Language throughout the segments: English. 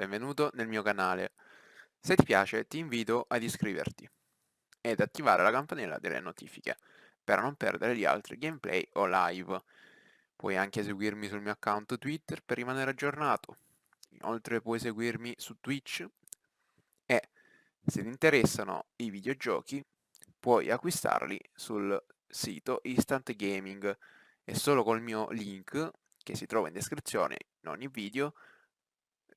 benvenuto nel mio canale. Se ti piace ti invito ad iscriverti ed attivare la campanella delle notifiche per non perdere gli altri gameplay o live. Puoi anche seguirmi sul mio account Twitter per rimanere aggiornato. Inoltre puoi seguirmi su Twitch e se ti interessano i videogiochi puoi acquistarli sul sito Instant Gaming e solo col mio link che si trova in descrizione in ogni video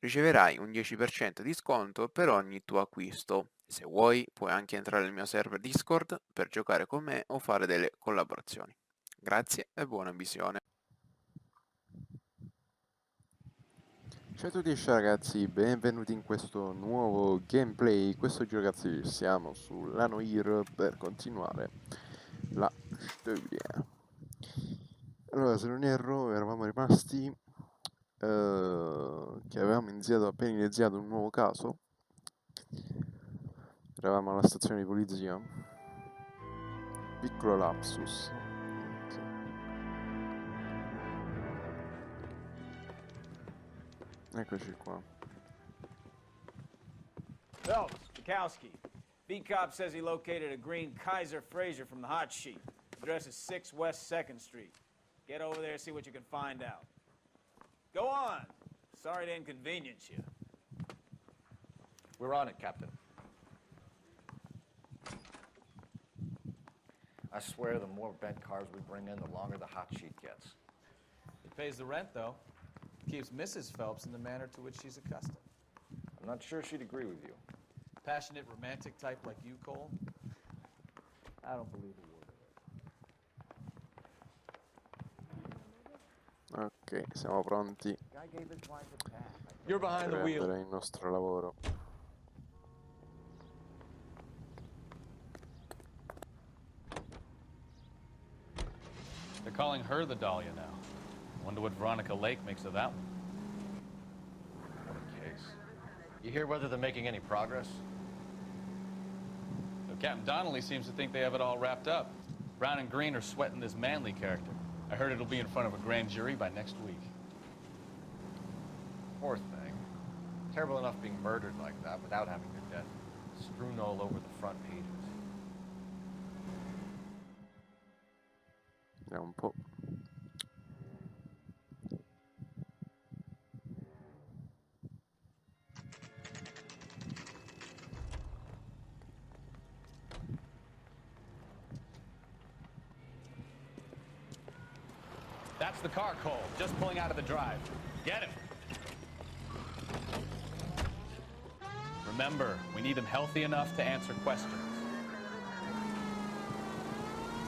riceverai un 10% di sconto per ogni tuo acquisto. Se vuoi, puoi anche entrare nel mio server Discord per giocare con me o fare delle collaborazioni. Grazie e buona visione. Ciao a tutti ragazzi, benvenuti in questo nuovo gameplay. Questo ragazzi siamo sulla Noire per continuare la storia. Allora, se non erro, eravamo rimasti che avevamo appena iniziato un nuovo caso. Eravamo alla stazione di polizia. Piccolo lapsus. Eccoci qua. Phelps, Bukowski. B-Cop says he located a green Kaiser Fraser from the hot sheet. Address is 6 West 2nd Street. Get over there and see what you can find out. Go on. Sorry to inconvenience you. We're on it, Captain. I swear the more bent cars we bring in, the longer the hot sheet gets. It pays the rent, though. Keeps Mrs. Phelps in the manner to which she's accustomed. I'm not sure she'd agree with you. Passionate, romantic type like you, Cole? I don't believe a word. Ok, siamo pronti You're behind per the wheel. prendere il nostro lavoro. They're calling her the Dahlia now. Wonder what Veronica Lake makes of that one. What a case. You hear whether they're making any progress? So Captain Donnelly seems to think they have it all wrapped up. Brown and Green are sweating this Manley character. I heard it'll be in front of a grand jury by next week. Poor thing. Terrible enough being murdered like that without having their death strewn all over the front pages. Vediamo un po'. That's the car, Cole. Just pulling out of the drive. Get him. Remember, we need him healthy enough to answer questions.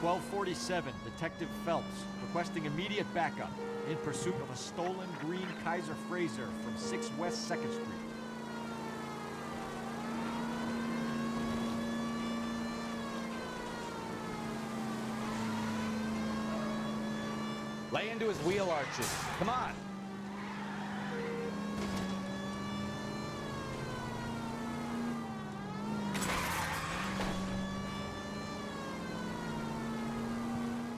1247, Detective Phelps, requesting immediate backup in pursuit of a stolen green Kaiser Fraser from 6 West 2nd Street. Lay into his wheel arches. Come on.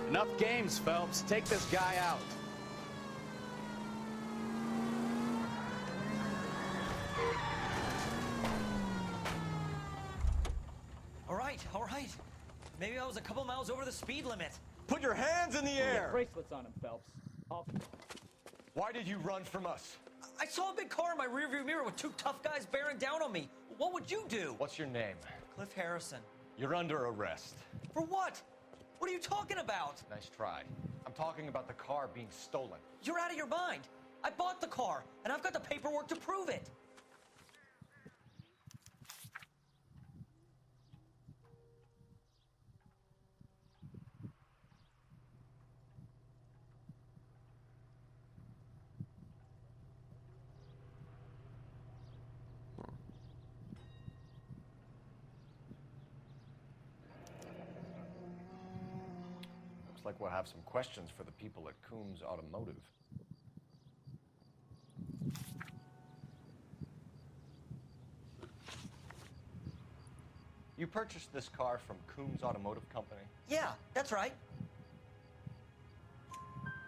Enough games, Phelps. Take this guy out. All right. Maybe I was a couple miles over the speed limit. Put your hands in the air! Bracelets on him, Phelps. Why did you run from us? I saw a big car in my rearview mirror with 2 tough guys bearing down on me. What would you do? What's your name? Cliff Harrison. You're under arrest. For what? What are you talking about? Nice try. I'm talking about the car being stolen. You're out of your mind. I bought the car, and I've got the paperwork to prove it. Looks like we'll have some questions for the people at Coombs Automotive. You purchased this car from Coombs Automotive Company? Yeah, that's right.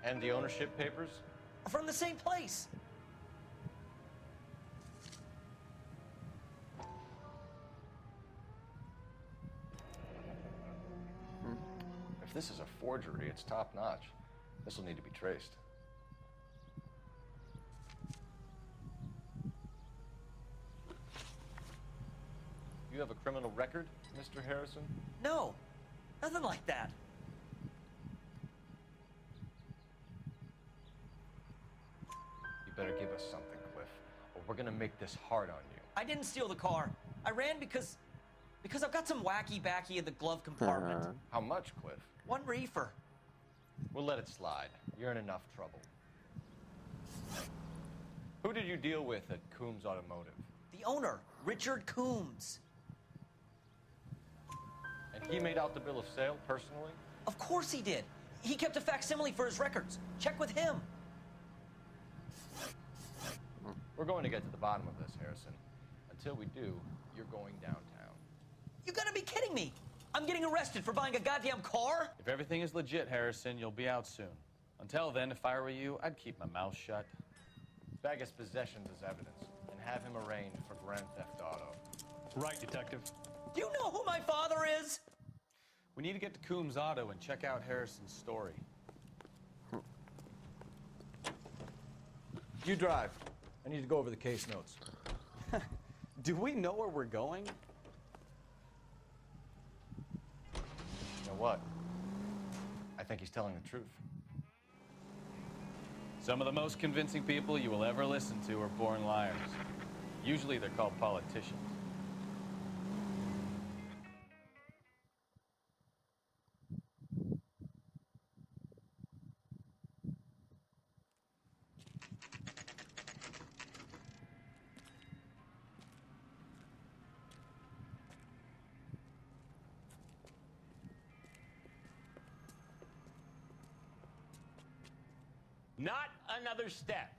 And the ownership papers? From the same place. If this is a forgery, it's top-notch. This will need to be traced. You have a criminal record, Mr. Harrison? No, nothing like that. You better give us something, Cliff, or we're gonna make this hard on you. I didn't steal the car. I ran because I've got some wacky backy in the glove compartment. How much, Cliff? 1 reefer. We'll let it slide. You're in enough trouble. Who did you deal with at Coombs Automotive? The owner, Richard Coombs. And he made out the bill of sale personally? Of course he did. He kept a facsimile for his records. Check with him. We're going to get to the bottom of this, Harrison. Until we do, you're going downtown. You gotta be kidding me. I'm getting arrested for buying a goddamn car? If everything is legit, Harrison, you'll be out soon. Until then, if I were you, I'd keep my mouth shut. Bag his possessions as evidence and have him arraigned for Grand Theft Auto. Right, Detective. Do you know who my father is? We need to get to Coombs Auto and check out Harrison's story. You drive. I need to go over the case notes. Do we know where we're going? You know what? I think he's telling the truth. Some of the most convincing people you will ever listen to are born liars. Usually they're called politicians. Not another step.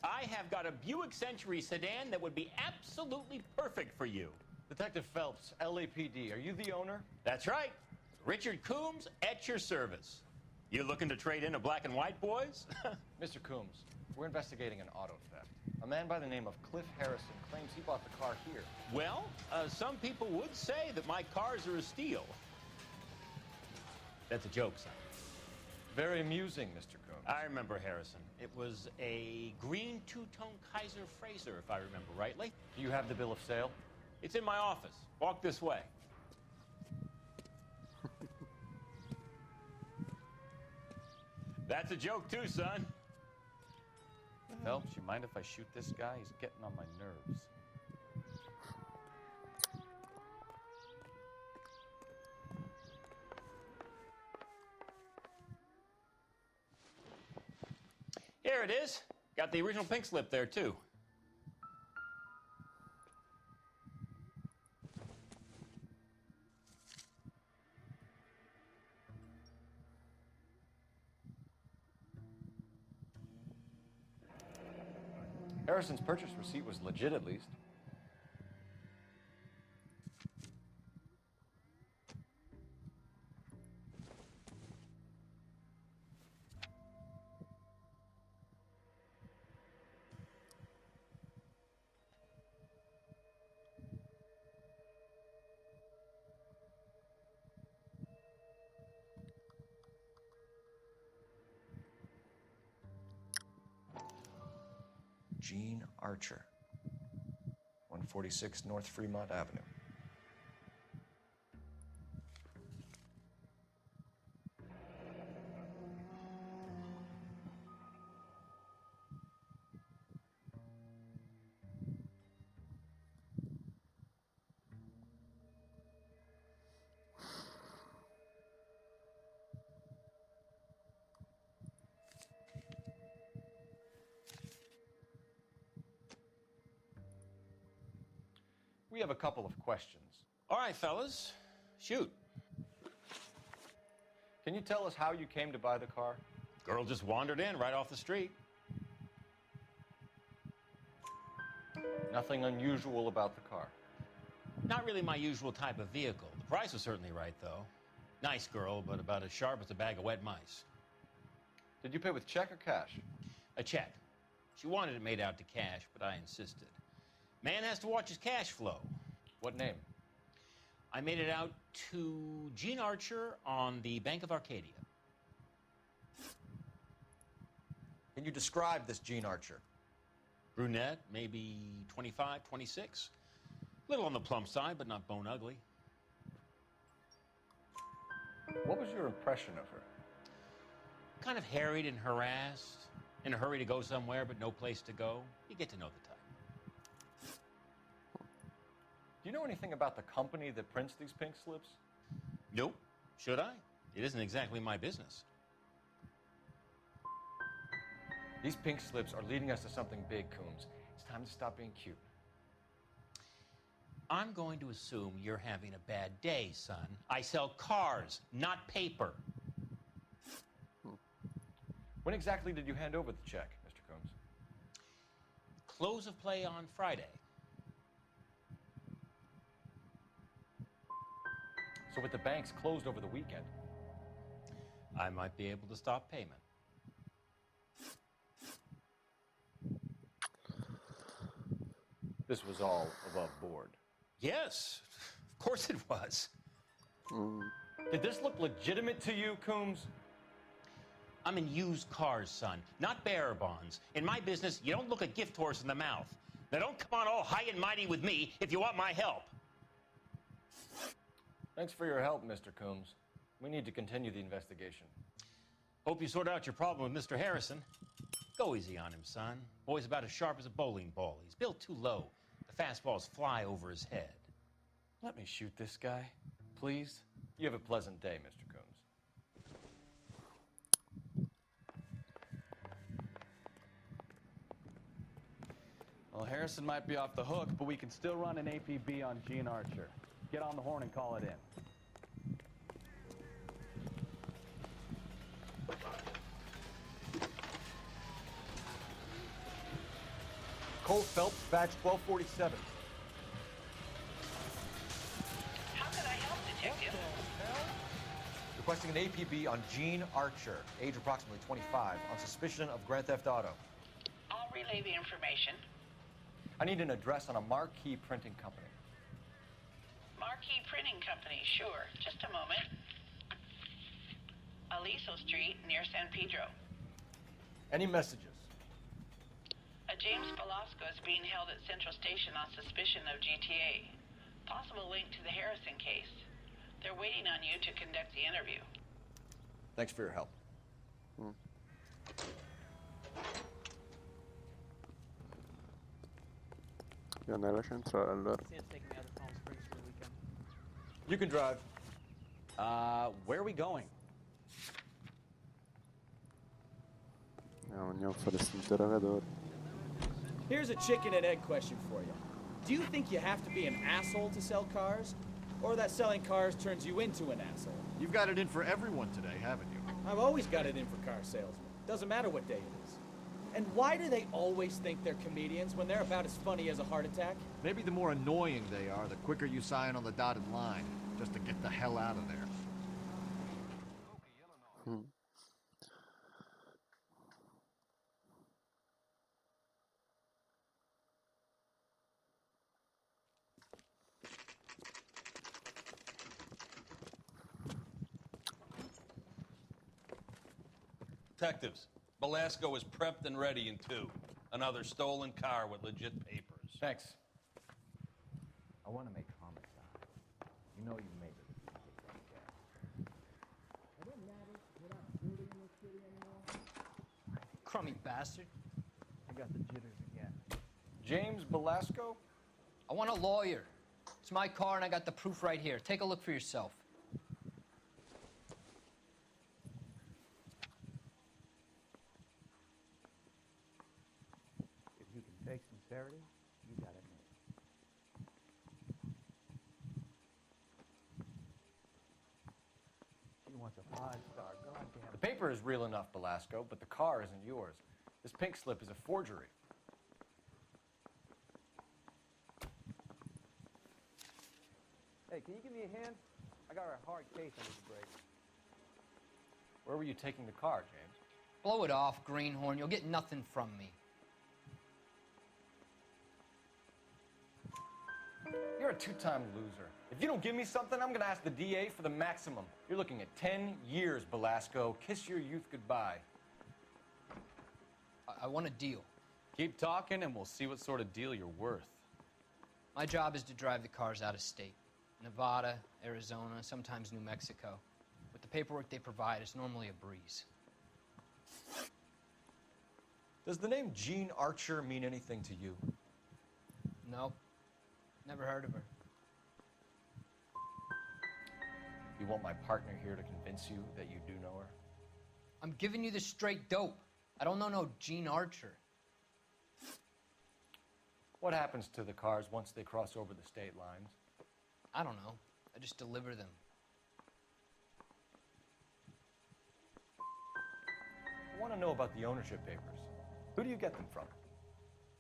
I have got a Buick Century sedan that would be absolutely perfect for you. Detective Phelps, LAPD, are you the owner? That's right. Richard Coombs at your service. You looking to trade in a black and white, boys? Mr. Coombs, we're investigating an auto theft. A man by the name of Cliff Harrison claims he bought the car here. Well, some people would say that my cars are a steal. That's a joke, son. Very amusing, Mr. Coombs. I remember Harrison. It was a green two-tone Kaiser Frazer, if I remember rightly. Do you have the bill of sale? It's in my office. Walk this way. That's a joke too, son. Phelps, you mind if I shoot this guy? He's getting on my nerves. Here it is. Got the original pink slip there, too. Harrison's purchase receipt was legit, at least. Gene Archer, 146 North Fremont Avenue. We have a couple of questions. All right, fellas. Shoot. Can you tell us how you came to buy the car? Girl just wandered in right off the street. Nothing unusual about the car. Not really my usual type of vehicle. The price was certainly right, though. Nice girl, but about as sharp as a bag of wet mice. Did you pay with check or cash? A check. She wanted it made out to cash, but I insisted. Man has to watch his cash flow. What name? I made it out to Gene Archer on the Bank of Arcadia. Can you describe this Gene Archer? Brunette, maybe 25, 26. Little on the plump side, but not bone ugly. What was your impression of her? Kind of harried and harassed, in a hurry to go somewhere, but no place to go. You get to know the type. Do you know anything about the company that prints these pink slips? Nope. Should I? It isn't exactly my business. These pink slips are leading us to something big, Coombs. It's time to stop being cute. I'm going to assume you're having a bad day, son. I sell cars, not paper. When exactly did you hand over the check, Mr. Coombs? Close of play on Friday. So with the banks closed over the weekend, I might be able to stop payment. this was all above board. Yes, of course it was. Did this look legitimate to you, Coombs? I'm in used cars, son, not bearer bonds. In my business, you don't look a gift horse in the mouth. Now don't come on all high and mighty with me if you want my help. Thanks for your help, Mr. Coombs. We need to continue the investigation. Hope you sort out your problem with Mr. Harrison. Go easy on him, son. Boy's about as sharp as a bowling ball. He's built too low. The fastballs fly over his head. Let me shoot this guy, please. You have a pleasant day, Mr. Coombs. Well, Harrison might be off the hook, but we can still run an APB on Gene Archer. Get on the horn and call it in. Cole Phelps, badge 1247. How can I help, Detective? Requesting an APB on Gene Archer, age approximately 25, on suspicion of Grand Theft Auto. I'll relay the information. I need an address on a marquee printing company. Marquee Printing Company, sure. Just a moment. Aliso Street, near San Pedro. Any messages? A James Velasco is being held at Central Station on suspicion of GTA. Possible link to the Harrison case. They're waiting on you to conduct the interview. Thanks for your help. Io nella centrale allora. You can drive. Where are we going? Andiamo a fare questo interrogatore. Here's a chicken and egg question for you. Do you think you have to be an asshole to sell cars? Or that selling cars turns you into an asshole? You've got it in for everyone today, haven't you? I've always got it in for car salesmen. Doesn't matter what day it is. And why do they always think they're comedians when they're about as funny as a heart attack? Maybe the more annoying they are, the quicker you sign on the dotted line, just to get the hell out of there. Detectives, Velasco is prepped and ready in 2. Another stolen car with legit papers. Thanks. I want to make homicide. You know you made it. Crummy bastard. I got the jitters again. James Velasco? I want a lawyer. It's my car and I got the proof right here. Take a look for yourself. If you can fake sincerity, you got it made. She wants a 5-star, goddamn. The paper is real enough, Velasco, but the car isn't yours. This pink slip is a forgery. Hey, can you give me a hand? I got a hard case I need to break. Where were you taking the car, James? Blow it off, greenhorn. You'll get nothing from me. You're a two-time loser. If you don't give me something, I'm gonna ask the DA for the maximum. You're looking at 10 years, Belasco. Kiss your youth goodbye. I want a deal. Keep talking and we'll see what sort of deal you're worth. My job is to drive the cars out of state. Nevada, Arizona, sometimes New Mexico. With the paperwork they provide, it's normally a breeze. Does the name Jean Archer mean anything to you? Nope. Never heard of her. You want my partner here to convince you that you do know her? I'm giving you the straight dope. I don't know no Gene Archer. What happens to the cars once they cross over the state lines? I don't know. I just deliver them. I want to know about the ownership papers. Who do you get them from?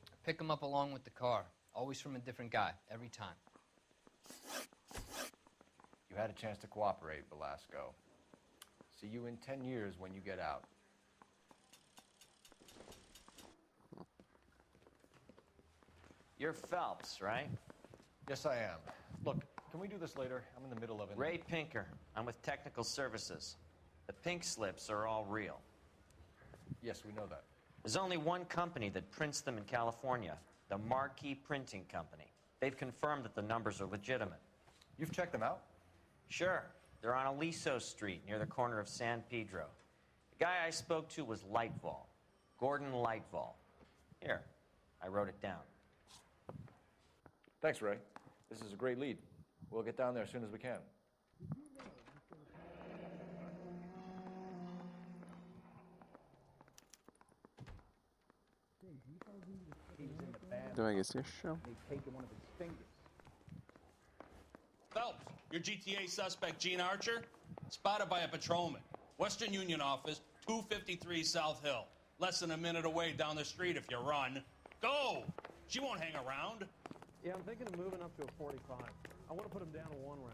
I pick them up along with the car. Always from a different guy, every time. You had a chance to cooperate, Belasco. See you in 10 years when you get out. You're Phelps, right? Yes, I am. Look, can we do this later? I'm in the middle of it. Ray Pinker. I'm with Technical Services. The pink slips are all real. Yes, we know that. There's only one company that prints them in California, the Marquee Printing Company. They've confirmed that the numbers are legitimate. You've checked them out? Sure. They're on Aliso Street, near the corner of San Pedro. The guy I spoke to was Lightval. Gordon Lightval. Here, I wrote it down. Thanks, Ray. This is a great lead. We'll get down there as soon as we can. Dov'è che si esce? Phelps, your GTA suspect, Gene Archer, spotted by a patrolman. Western Union office, 253 South Hill. Less than a minute away down the street if you run. Go! She won't hang around. Yeah, I'm thinking of moving up to a 45. I want to put him down to 1 round.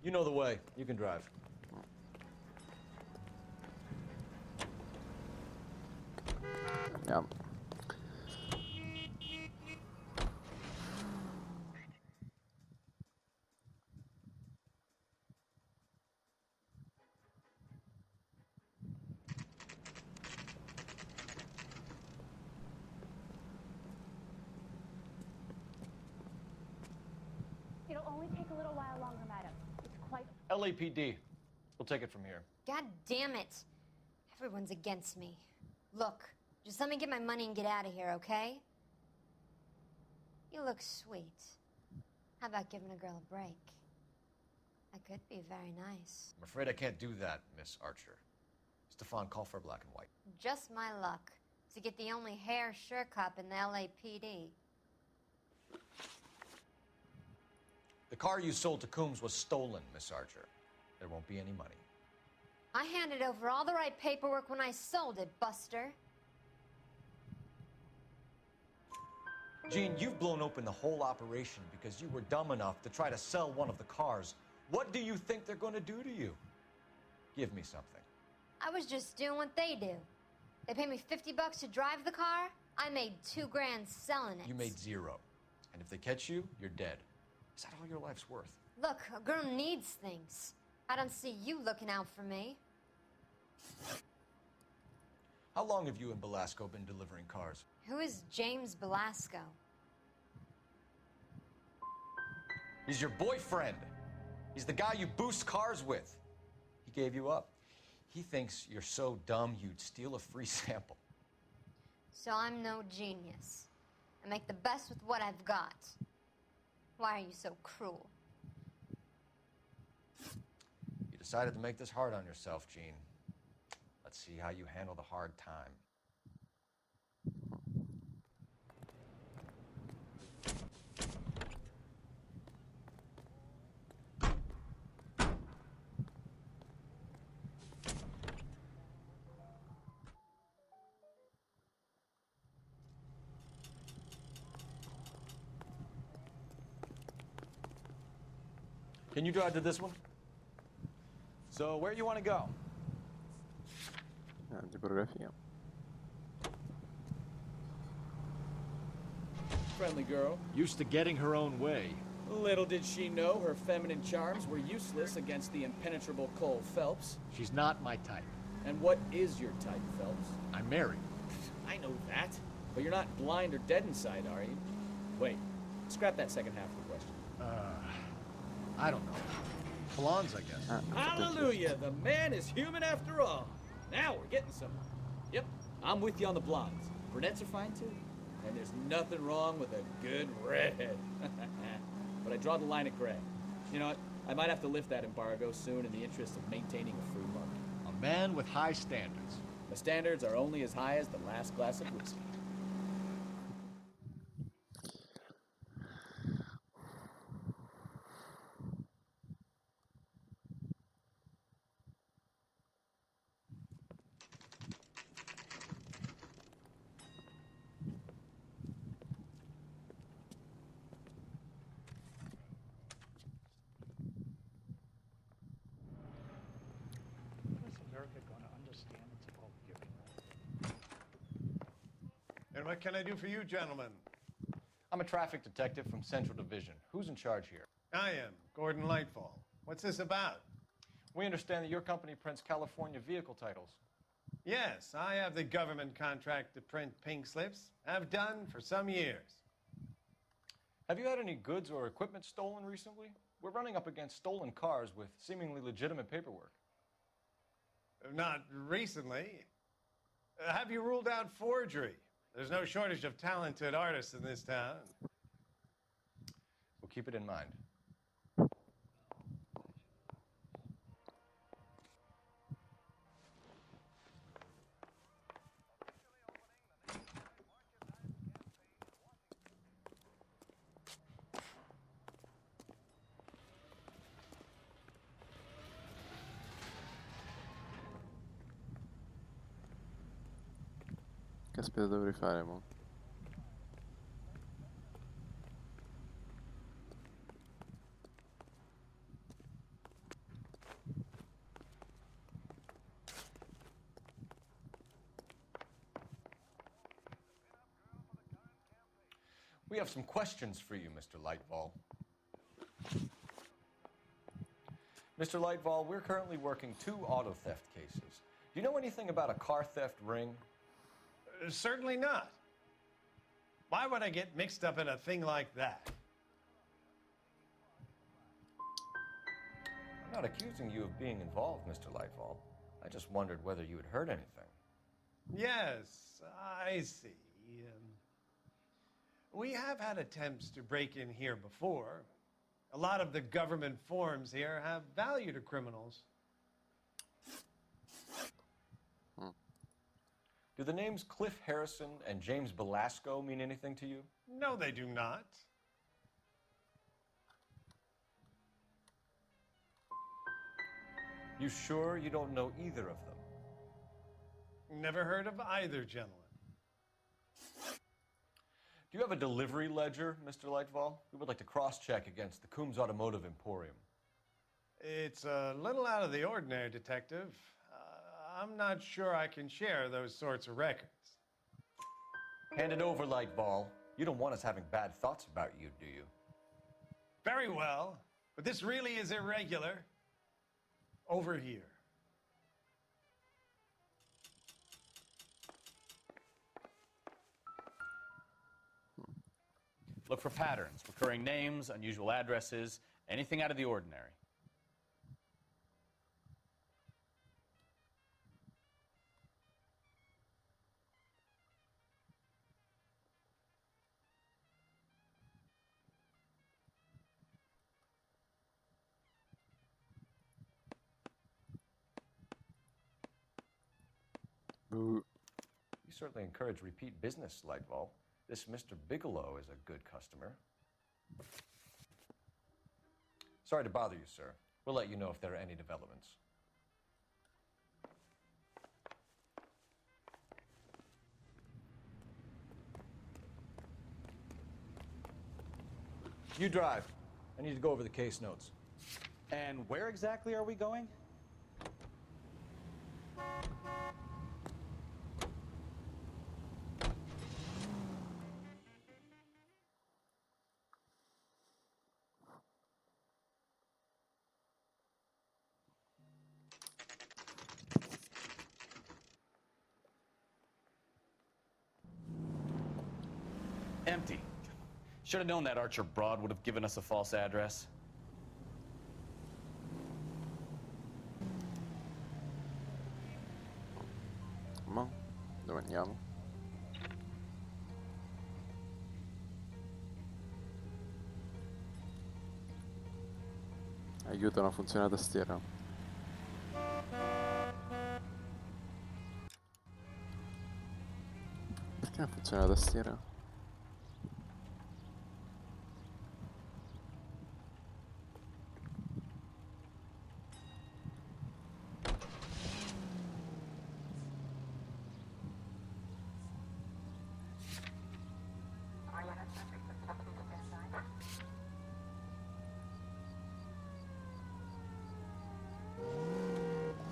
You know the way. You can drive. Ja. It'll only take a little while longer, madam. It's quite... LAPD. We'll take it from here. God damn it. Everyone's against me. Look, just let me get my money and get out of here, okay? You look sweet. How about giving a girl a break? That could be very nice. I'm afraid I can't do that, Miss Archer. Stefan, call for black and white. Just my luck to get the only hair sure cop in the LAPD. The car you sold to Coombs was stolen, Miss Archer. There won't be any money. I handed over all the right paperwork when I sold it, Buster. Gene, you've blown open the whole operation because you were dumb enough to try to sell one of the cars. What do you think they're going to do to you? Give me something. I was just doing what they do. They paid me $50 to drive the car. I made $2 grand selling it. You made 0. And if they catch you, you're dead. Is that all your life's worth? Look, a girl needs things. I don't see you looking out for me. How long have you and Belasco been delivering cars? Who is James Belasco? He's your boyfriend. He's the guy you boost cars with. He gave you up. He thinks you're so dumb you'd steal a free sample. So I'm no genius. I make the best with what I've got. Why are you so cruel? You decided to make this hard on yourself, Gene. Let's see how you handle the hard time. Can you drive to this one? So, where you want to go? Tipografia. friendly girl. Used to getting her own way. Little did she know her feminine charms were useless against the impenetrable Cole Phelps. She's not my type. And what is your type, Phelps? I'm married. I know that. But you're not blind or dead inside, are you? Wait, scrap that second half of the question. I don't know. Blondes, I guess. Hallelujah! The man is human after all. Now we're getting somewhere. Yep, I'm with you on the blondes. Brunettes are fine too. And there's nothing wrong with a good redhead. But I draw the line at gray. You know what? I might have to lift that embargo soon in the interest of maintaining a free market. A man with high standards. The standards are only as high as the last glass of whiskey. And what can I do for you, gentlemen? I'm a traffic detective from Central Division. Who's in charge here? I am, Gordon Lightfall. What's this about? We understand that your company prints California vehicle titles. Yes, I have the government contract to print pink slips. I've done for some years. Have you had any goods or equipment stolen recently? We're running up against stolen cars with seemingly legitimate paperwork. Not recently. Have you ruled out forgery? There's no shortage of talented artists in this town. We'll keep it in mind. Caspita, dovrei fare mo. We have some questions for you, Mr. Lightfall. Mr. Lightfall, we're currently working 2 auto theft cases. Do you know anything about a car theft ring? Certainly not. Why would I get mixed up in a thing like that? I'm not accusing you of being involved, Mr. Lightfall. I just wondered whether you had heard anything. Yes, I see. We have had attempts to break in here before. A lot of the government forms here have value to criminals. Do the names Cliff Harrison and James Belasco mean anything to you? No, they do not. You sure you don't know either of them? Never heard of either gentleman. Do you have a delivery ledger, Mr. Lightfall? We would like to cross-check against the Coombs Automotive Emporium. It's a little out of the ordinary, Detective. I'm not sure I can share those sorts of records. Hand it over, Lightfall. You don't want us having bad thoughts about you, do you? Very well, but this really is irregular. Over here. Look for patterns, recurring names, unusual addresses, anything out of the ordinary. Boo. You certainly encourage repeat business, Lightfall. This Mr. Bigelow is a good customer. Sorry to bother you, sir. We'll let you know if there are any developments. You drive. I need to go over the case notes. And where exactly are we going? Empty. Should have known that Archer broad would have given us a false address. Ma dove andiamo? Aiuto, non funziona la tastiera. Perché non funziona la tastiera?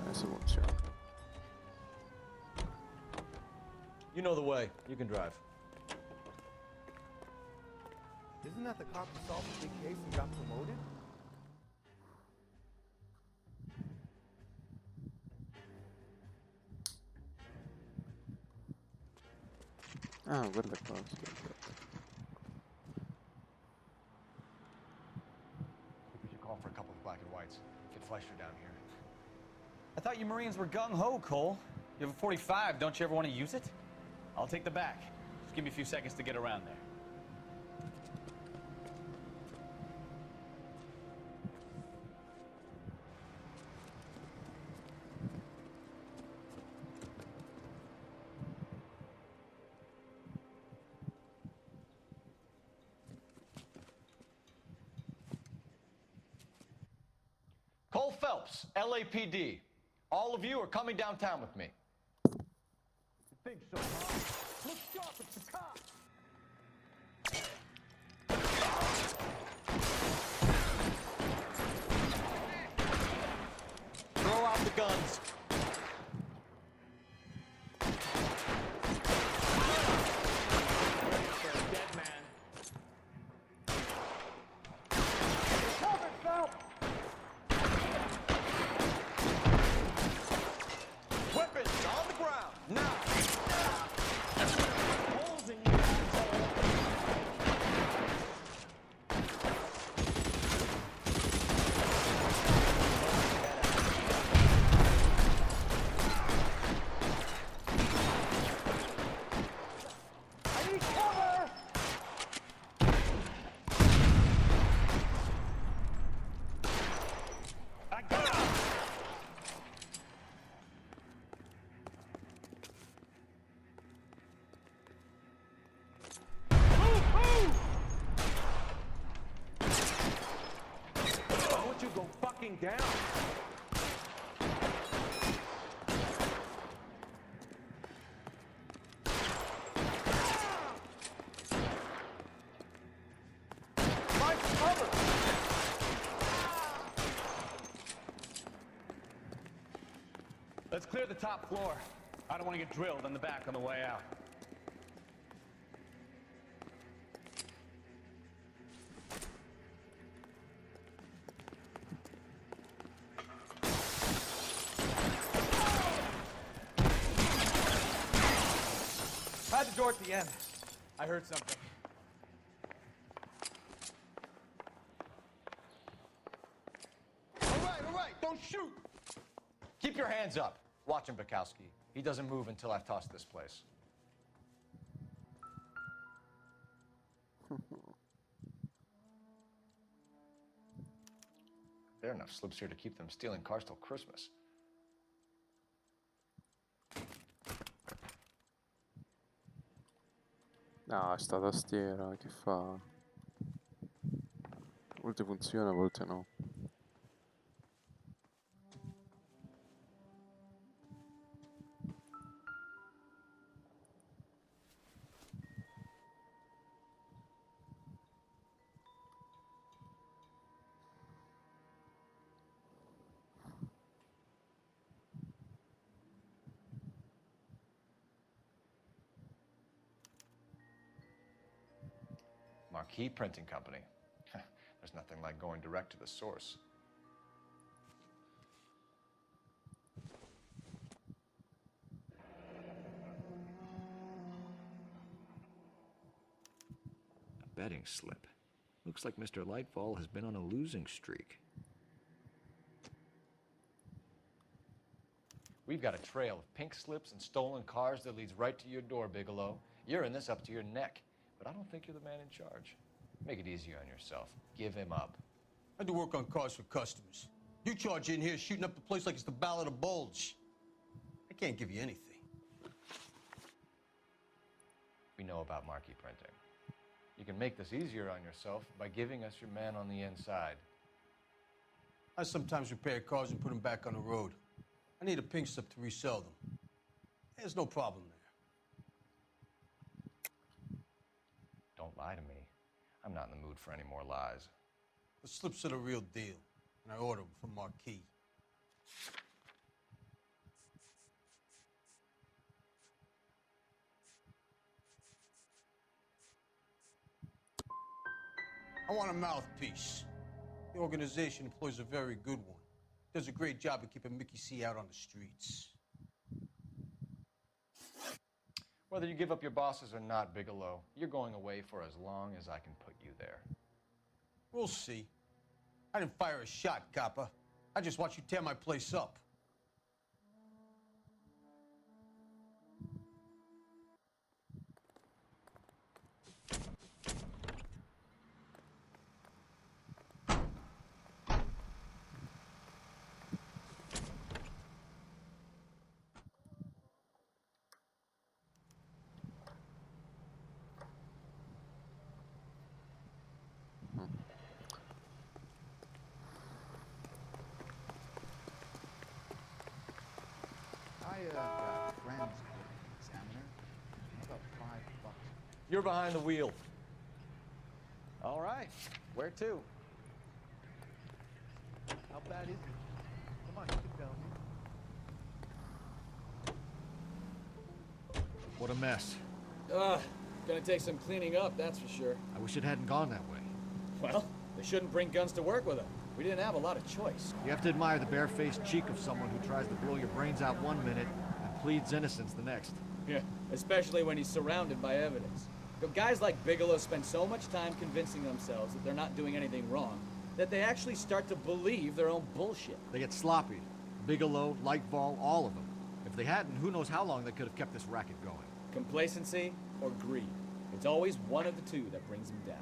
Adesso funziona. You know the way. You can drive. Isn't that the cop who solved the big case and got promoted? Ah, guarda qua. Sì, aspetta. We should call for a couple of black and whites. Get Fleischer down here. I thought you Marines were gung-ho, Cole. You have a 45, don't you ever want to use it? I'll take the back. Just give me a few seconds to get around there. Cole Phelps, LAPD. All of you are coming downtown with me. You think so, huh? Look sharp, it's the cop! Throw out the guns. Dead man. Cover, Phelps! Weapons on the ground, now! Holes in you, asshole! I need cover! I got him! I want you to go fucking down! Find cover! Let's clear the top floor. I don't want to get drilled in the back on the way out. Had the door at the end. I heard something. All right, don't shoot! Keep your hands up. Watch him, Bukowski. He doesn't move until I've tossed this place. There are enough slips here to keep them stealing cars till Christmas. No, sta tastiera, che fa? A volte funziona, a volte no. Marquee Printing Company. There's nothing like going direct to the source. betting slip. Looks like Mr. Lightfall has been on a losing streak. We've got a trail of pink slips and stolen cars that leads right to your door, Bigelow. You're in this up to your neck, but I don't think you're the man in charge. Make it easier on yourself. Give him up. I do work on cars for customers. You charge in here shooting up the place like it's the Ballad of Bulge. I can't give you anything. We know about marquee printing. You can make this easier on yourself by giving us your man on the inside. I sometimes repair cars and put them back on the road. I need a pink slip to resell them. There's no problem there. Don't lie to me. I'm not in the mood for any more lies. The slips are the real deal, and I order them from Marquis. I want a mouthpiece. The organization employs a very good one. Does a great job of keeping Mickey C out on the streets. Whether you give up your bosses or not, Bigelow, you're going away for as long as I can put you there. We'll see. I didn't fire a shot, copper. I just watched you tear my place up. I got friends examiner. About $5. You're behind the wheel. All right. Where to? How bad is it? Come on, you can tell me. What a mess. Gonna take some cleaning up, that's for sure. I wish it hadn't gone that way. Well, they shouldn't bring guns to work with them. We didn't have a lot of choice. You have to admire the barefaced cheek of someone who tries to blow your brains out one minute and pleads innocence the next. Yeah, especially when he's surrounded by evidence. But guys like Bigelow spend so much time convincing themselves that they're not doing anything wrong that they actually start to believe their own bullshit. They get sloppy. Bigelow, Lightfall, all of them. If they hadn't, who knows how long they could have kept this racket going. Complacency or greed. It's always one of the two that brings them down.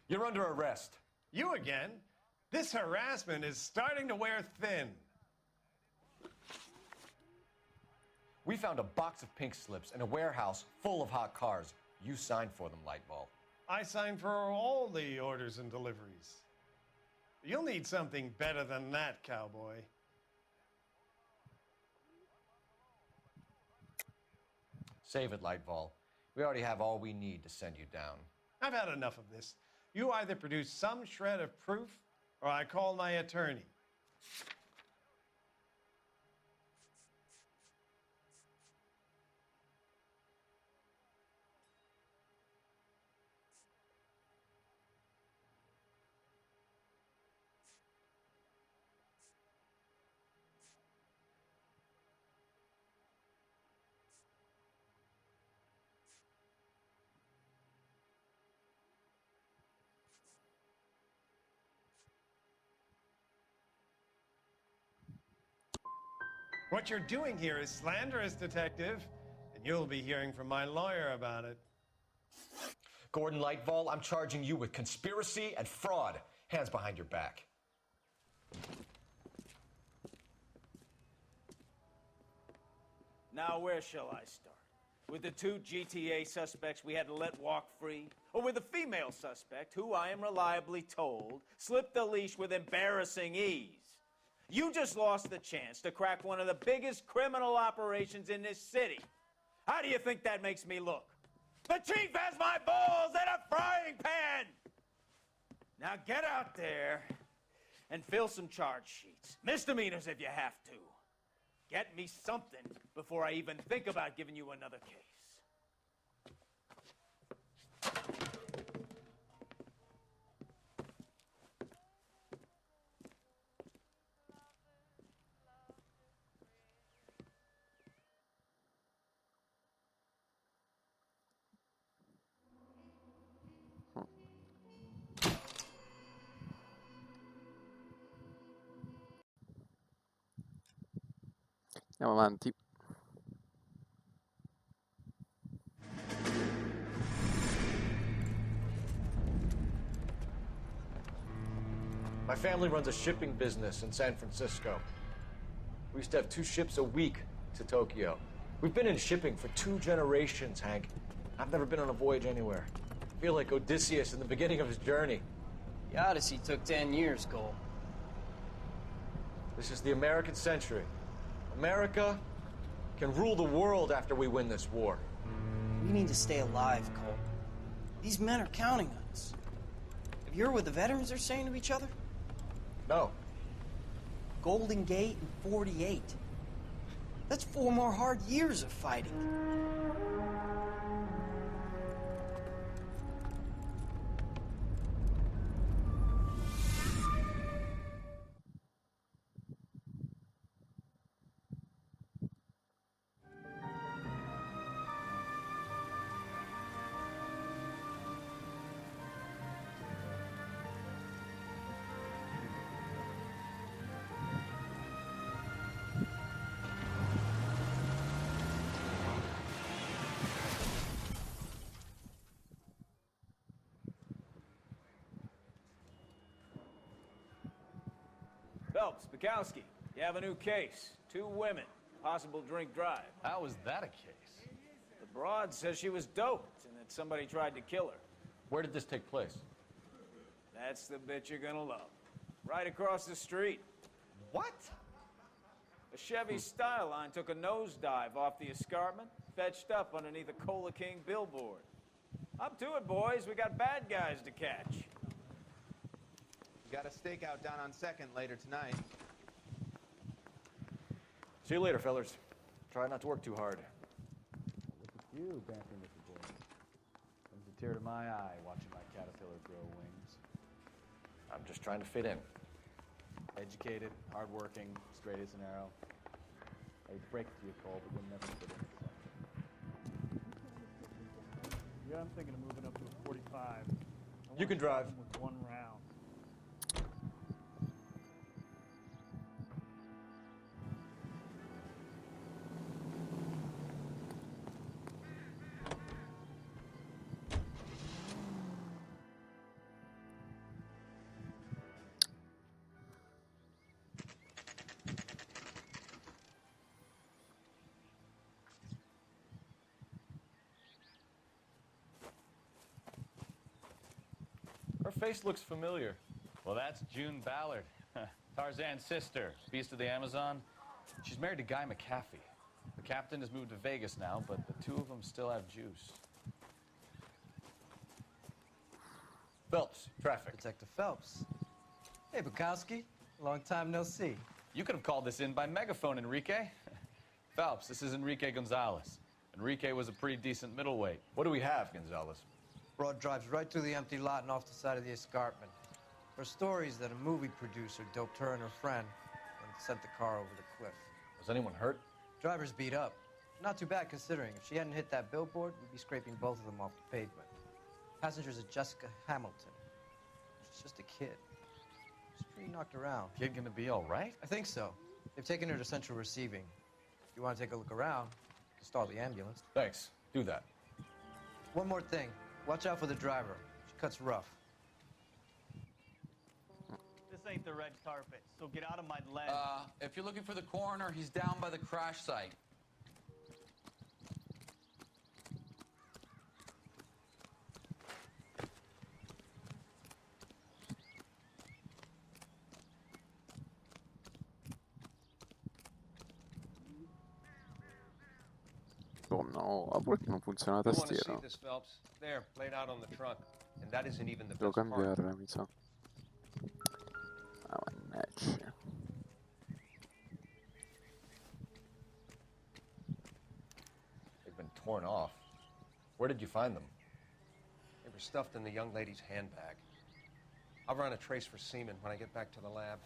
You're under arrest. You again? This harassment is starting to wear thin. We found a box of pink slips in a warehouse full of hot cars. You signed for them, Lightball. I signed for all the orders and deliveries. You'll need something better than that, cowboy. Save it, Lightball. We already have all we need to send you down. I've had enough of this. You either produce some shred of proof, or I call my attorney. What you're doing here is slanderous, detective, and you'll be hearing from my lawyer about it. Gordon Lightball, I'm charging you with conspiracy and fraud. Hands behind your back. Now, where shall I start? With the 2 GTA suspects we had to let walk free? Or with the female suspect, who I am reliably told slipped the leash with embarrassing ease? You just lost the chance to crack one of the biggest criminal operations in this city. How do you think that makes me look? The chief has my balls in a frying pan! Now get out there and fill some charge sheets. Misdemeanors if you have to. Get me something before I even think about giving you another case. Andiamo avanti. My family runs a shipping business in San Francisco. We used to have 2 ships a week to Tokyo. We've been in shipping for 2 generations, Hank. I've never been on a voyage anywhere. I feel like Odysseus in the beginning of his journey. The Odyssey took 10 years, Cole. This is the American century. America can rule the world after we win this war. We need to stay alive, Cole. These men are counting on us. Have you heard what the veterans are saying to each other? No. Golden Gate and 48. That's 4 more hard years of fighting. Phelps, Bukowski, you have a new case. 2 women, possible drink drive. How is that a case? The broad says she was doped and that somebody tried to kill her. Where did this take place? That's the bit you're gonna love. Right across the street. What? A Chevy Styline took a nosedive off the escarpment, fetched up underneath a Cola King billboard. Up to it, boys. We got bad guys to catch. Got a stakeout down on 2nd later tonight. See you later, fellas. Try not to work too hard. Look at you, Banter Mr. Boy. Brings a tear to my eye watching my caterpillar grow wings. I'm just trying to fit in. Educated, hardworking, straight as an arrow. I hate to break it to you, Cole, but you'll never fit in at something. Yeah, I'm thinking of moving up to a 45. You can drive. With 1 round. Her face looks familiar. Well, that's June Ballard, Tarzan's sister, beast of the Amazon. She's married to Guy McAfee. The captain has moved to Vegas now, but the 2 of them still have juice. Phelps, traffic. Detective Phelps. Hey, Bukowski. Long time no see. You could have called this in by megaphone, Enrique. Phelps, this is Enrique Gonzalez. Enrique was a pretty decent middleweight. What do we have, Gonzalez? Broad drives right through the empty lot and off the side of the escarpment. Her stories that a movie producer doped her and her friend and sent the car over the cliff. Was anyone hurt? Driver's beat up. Not too bad considering. If she hadn't hit that billboard, we'd be scraping both of them off the pavement. Passenger's a Jessica Hamilton. She's just a kid. She's pretty knocked around. Kid gonna be all right? I think so. They've taken her to central receiving. If you want to take a look around, you can stall the ambulance. Thanks. Do that. One more thing. Watch out for the driver. She cuts rough. This ain't the red carpet, so get out of my lens. If you're looking for the coroner, he's down by the crash site. Oh no, a volte non funziona la You want to see tastiera. this, Phelps? There, laid out on the trunk. And that isn't even the Devo best part. cambiarla, mi sa. torn off. Where did you find them? They were stuffed in the young lady's handbag. I'll run a trace for semen when I get back to the lab.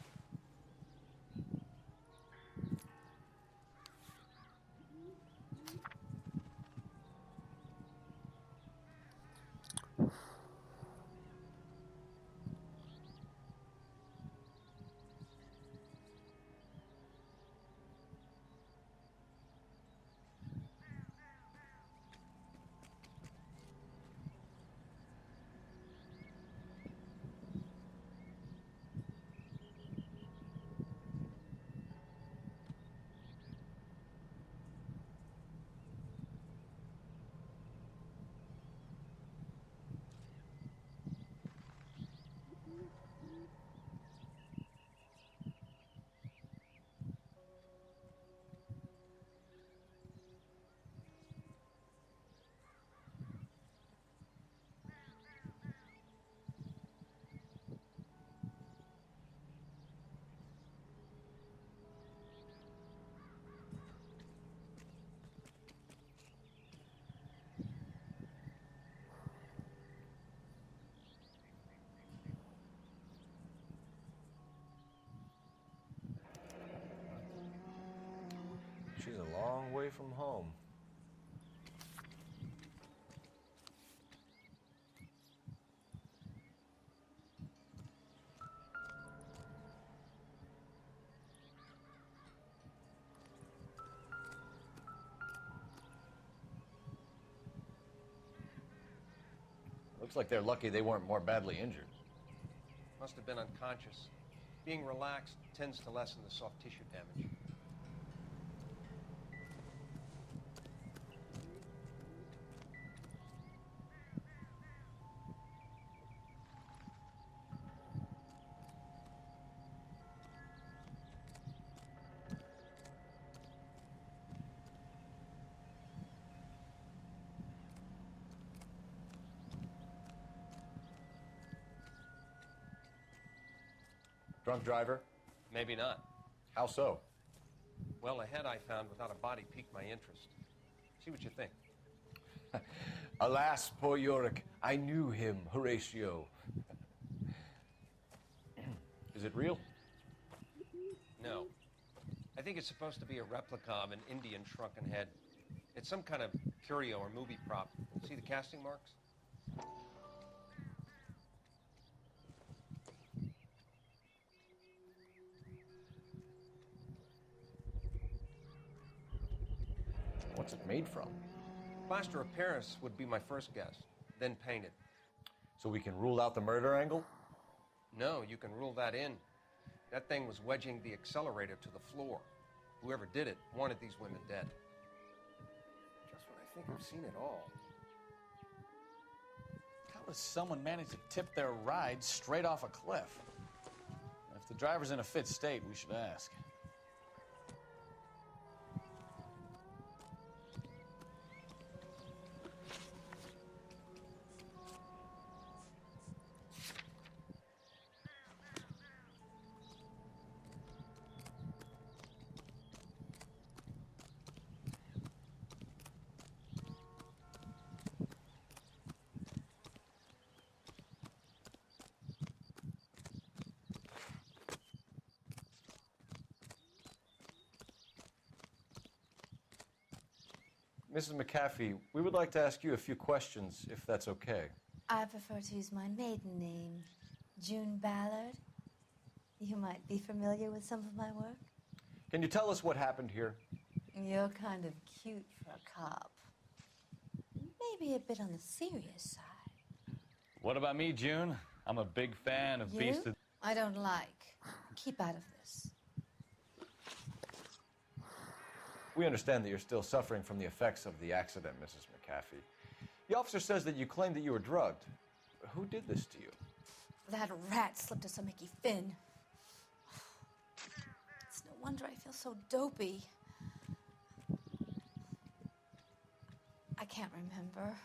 She's a long way from home. Looks like they're lucky they weren't more badly injured. Must have been unconscious. Being relaxed tends to lessen the soft tissue damage. Drunk driver? Maybe not. How so? Well, a head I found without a body piqued my interest. See what you think. Alas, poor Yorick, I knew him, Horatio. Is it real? No. I think it's supposed to be a replica of an Indian shrunken head. It's some kind of curio or movie prop. See the casting marks? What's it made from? Plaster of Paris would be my first guess, then painted. So we can rule out the murder angle? No, you can rule that in. That thing was wedging the accelerator to the floor. Whoever did it wanted these women dead. Just when I think I've seen it all. How does someone manage to tip their ride straight off a cliff? If the driver's in a fit state, we should ask. Mrs. McAfee, we would like to ask you a few questions, if that's okay. I prefer to use my maiden name, June Ballard. You might be familiar with some of my work. Can you tell us what happened here? You're kind of cute for a cop. Maybe a bit on the serious side. What about me, June? I'm a big fan of Beast of... I don't like. Keep out of this. We understand that you're still suffering from the effects of the accident, Mrs. McAfee. The officer says that you claimed that you were drugged. Who did this to you? That rat slipped us a Mickey Finn. It's no wonder I feel so dopey. I can't remember.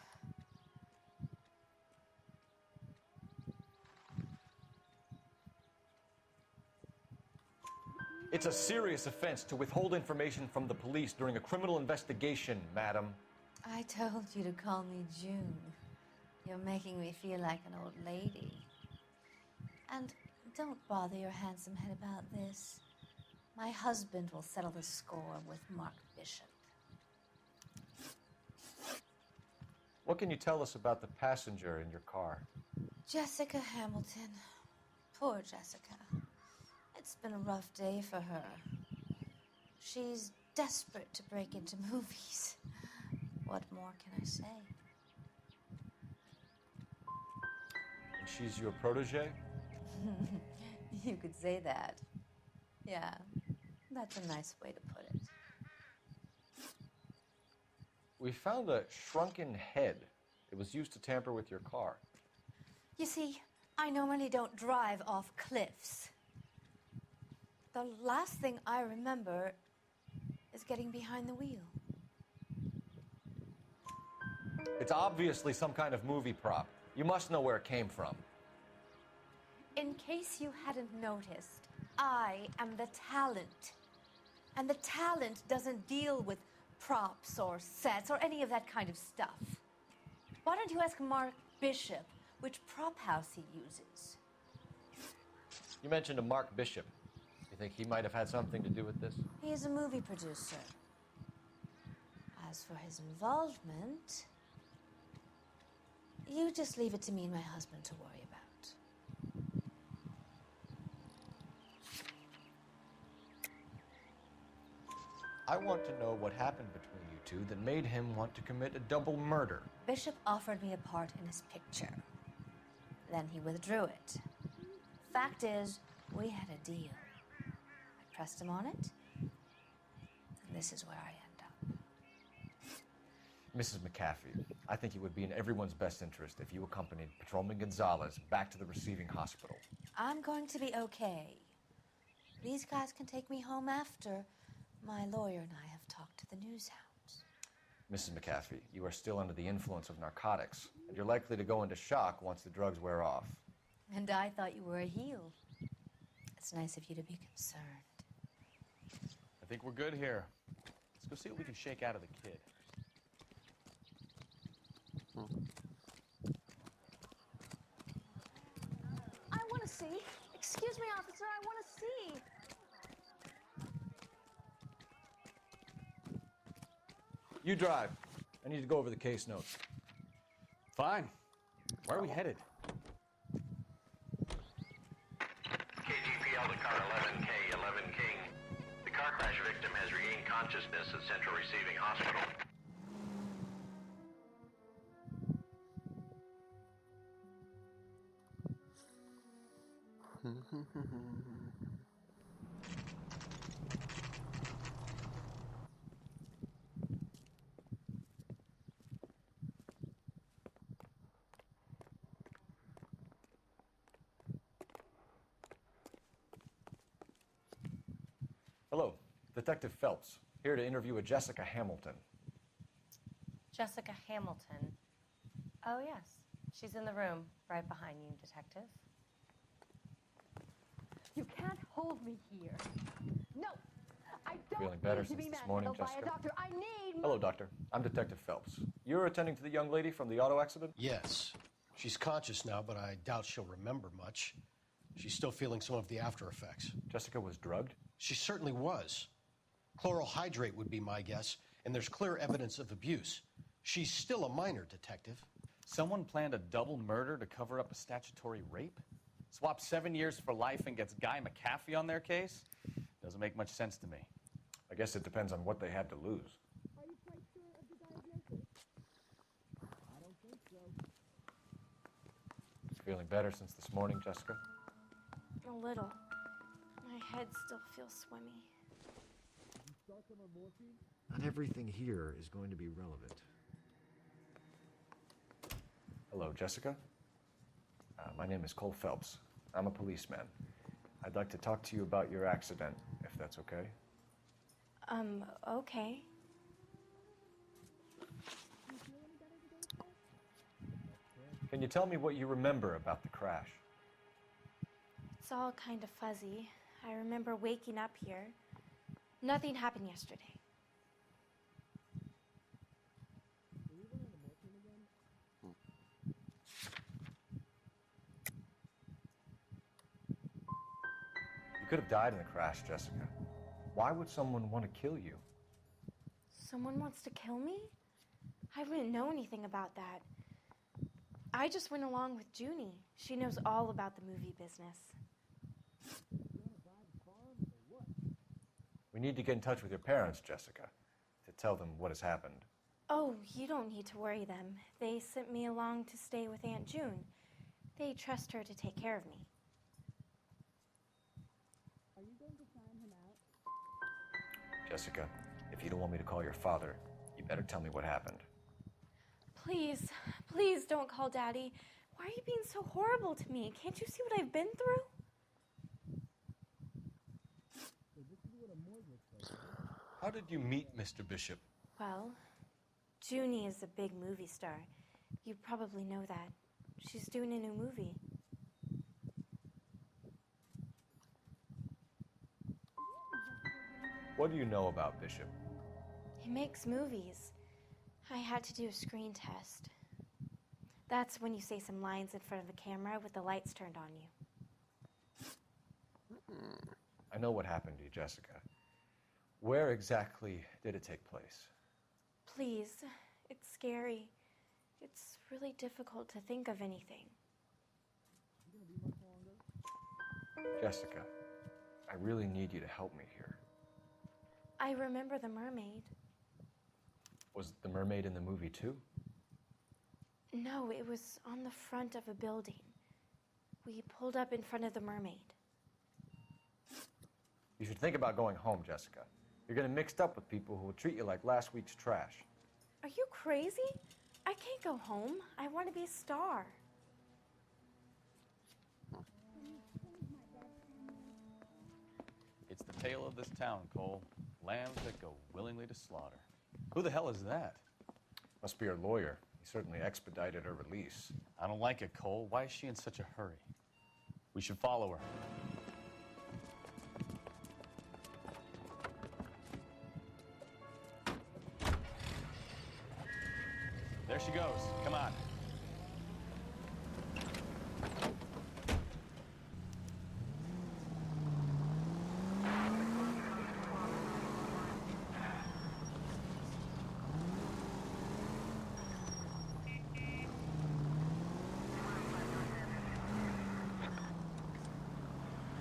It's a serious offense to withhold information from the police during a criminal investigation, madam. I I told you to call me June. You're making me feel like an old lady. And don't bother your handsome head about this. My husband will settle the score with Mark Bishop. What can you tell us about the passenger in your car? Jessica Hamilton. Poor Jessica. It's been a rough day for her. She's desperate to break into movies. What more can I say? And she's your protege? You could say that. Yeah, that's a nice way to put it. We found a shrunken head. It was used to tamper with your car. You see, I normally don't drive off cliffs. The last thing I remember is getting behind the wheel. It's obviously some kind of movie prop. You must know where it came from. In case you hadn't noticed, I am the talent. And the talent doesn't deal with props or sets or any of that kind of stuff. Why don't you ask Mark Bishop which prop house he uses? You mentioned a Mark Bishop. You think he might have had something to do with this? He is a movie producer. As for his involvement, you just leave it to me and my husband to worry about. I want to know what happened between you two that made him want to commit a double murder. Bishop offered me a part in his picture. Then he withdrew it. Fact is, we had a deal. I pressed him on it, and this is where I end up. Mrs. McAfee, I think it would be in everyone's best interest if you accompanied Patrolman Gonzalez back to the receiving hospital. I'm going to be okay. These guys can take me home after. My lawyer and I have talked to the news hounds. Mrs. McAfee, you are still under the influence of narcotics, and you're likely to go into shock once the drugs wear off. And I thought you were a heel. It's nice of you to be concerned. I think we're good here. Let's go see what we can shake out of the kid. I want to see. Excuse me, officer, I want to see. You drive. I need to go over the case notes. Fine. Where are we headed? KGPL to car 11K, 11 King. The car crash victim has regained consciousness at Central Receiving Hospital. Hello, Detective Phelps, here to interview a Jessica Hamilton. Jessica Hamilton. Oh, yes. She's in the room, right behind you, Detective. You can't hold me here. No, I don't Feeling better need to since be this morning, manhandled by a Jessica? doctor. I need... Hello, Doctor. I'm Detective Phelps. You're attending to the young lady from the auto accident? Yes. She's conscious now, but I doubt she'll remember much. She's still feeling some of the after effects. Jessica was drugged? She certainly was. Chloral hydrate would be my guess, and there's clear evidence of abuse. She's still a minor, Detective. Someone planned a double murder to cover up a statutory rape? Swap 7 years for life and gets Guy McAfee on their case? Doesn't make much sense to me. I guess it depends on what they had to lose. Are you quite sure of the diagnosis? I don't think so. Feeling better since this morning, Jessica? A little. My head still feels swimmy. Not everything here is going to be relevant. Hello, Jessica. My name is Cole Phelps. I'm a policeman. I'd like to talk to you about your accident, if that's okay. Okay. Can you tell me what you remember about the crash? It's all kind of fuzzy. I remember waking up here. Nothing happened yesterday. could have died in the crash, Jessica. Why would someone want to kill you? Someone wants to kill me? I wouldn't know anything about that. I just went along with Junie. She knows all about the movie business. We need to get in touch with your parents, Jessica, to tell them what has happened. Oh, you don't need to worry them. They sent me along to stay with Aunt June. They trust her to take care of me. Are you going to sign him out? Jessica, if you don't want me to call your father, you better tell me what happened. Please, please don't call Daddy. Why are you being so horrible to me? Can't you see what I've been through? How did you meet Mr. Bishop? Well, Junie is a big movie star. You probably know that. She's doing a new movie. What do you know about Bishop? He makes movies. I had to do a screen test. That's when you say some lines in front of the camera with the lights turned on you. I know what happened to you, Jessica. Where exactly did it take place? Please, it's scary. It's really difficult to think of anything. Jessica, I really need you to help me here. I remember the mermaid. Was the mermaid in the movie too? No, it was on the front of a building. We pulled up in front of the mermaid. You should think about going home, Jessica. You're getting mixed up with people who will treat you like last week's trash. Are you crazy? I can't go home. I want to be a star. It's the tale of this town, Cole. Lambs that go willingly to slaughter. Who the hell is that? Must be her lawyer. He certainly expedited her release. I don't like it, Cole. Why is she in such a hurry? We should follow her. There she goes. Come on.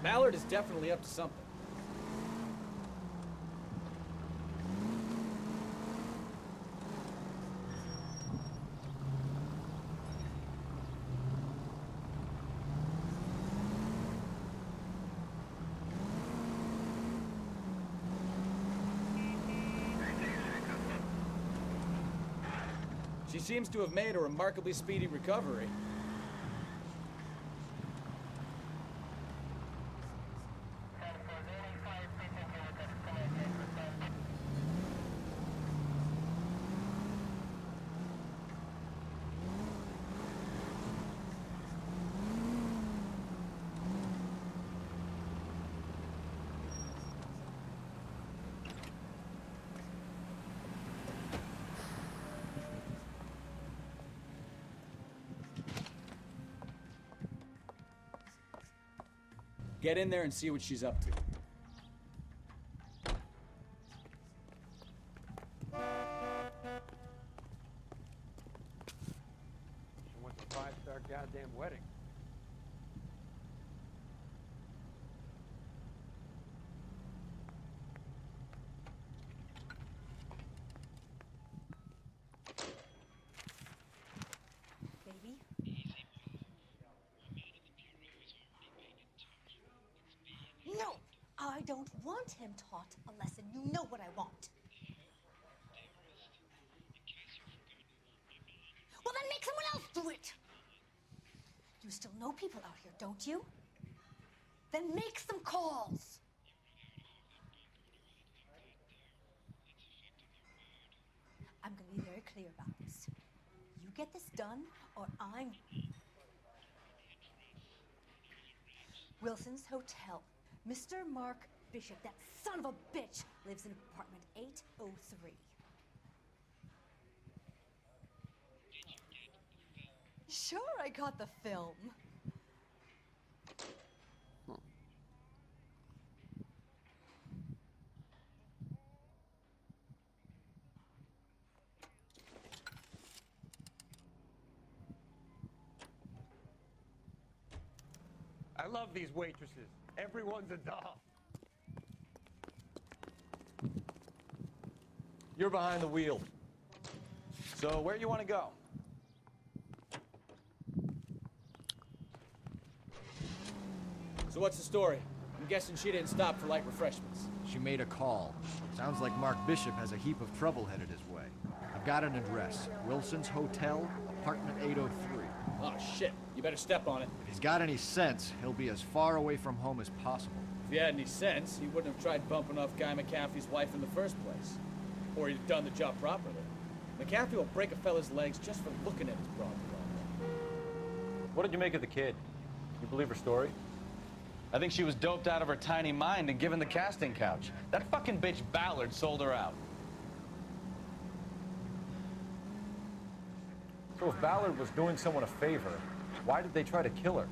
Ballard is definitely up to something. She seems to have made a remarkably speedy recovery. Get in there and see what she's up to. She wants a five-star goddamn wedding. Baby? No! I don't want him taught a lesson. You know what I want. Well, then make someone else do it! You still know people out here, don't you? Then make some calls! I'm gonna be very clear about this. You get this done, or I'm... Wilson's Hotel. Mr. Mark Bishop, that son of a bitch, lives in apartment 803. Sure, I got the film. I love these waitresses. Everyone's a doll. You're behind the wheel. So where you want to go? So what's the story? I'm guessing she didn't stop for light refreshments. She made a call. Sounds like Mark Bishop has a heap of trouble headed his way. I've got an address. Wilson's Hotel, apartment 803. Oh, shit. You better step on it. If he's got any sense, he'll be as far away from home as possible. If he had any sense, he wouldn't have tried bumping off Guy McAfee's wife in the first place. Or he'd have done the job properly. McAfee will break a fella's legs just for looking at his broad. What did you make of the kid? You believe her story? I think she was doped out of her tiny mind and given the casting couch. That fucking bitch Ballard sold her out. So if Ballard was doing someone a favor, why did they try to kill her?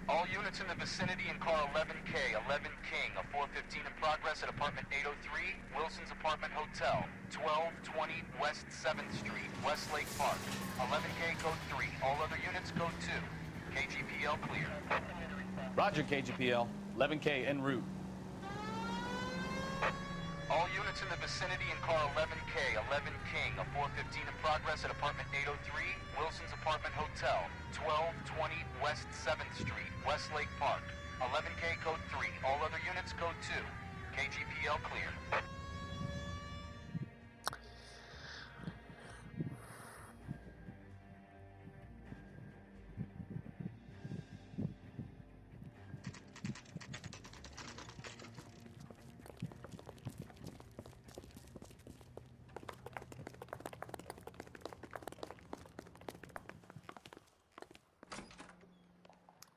All units in the vicinity in car 11K, 11 King, a 415 in progress at apartment 803, Wilson's Apartment Hotel, 1220 West 7th Street, Westlake Park. 11K code 3, all other units code 2. KGPL clear. Roger, KGPL. 11K en route. All units in the vicinity in car 11K, 11 King, a 415 in progress at apartment 803, Wilson's Apartment Hotel, 1220 West 7th Street, Westlake Park. 11K code 3, all other units code 2. KGPL clear.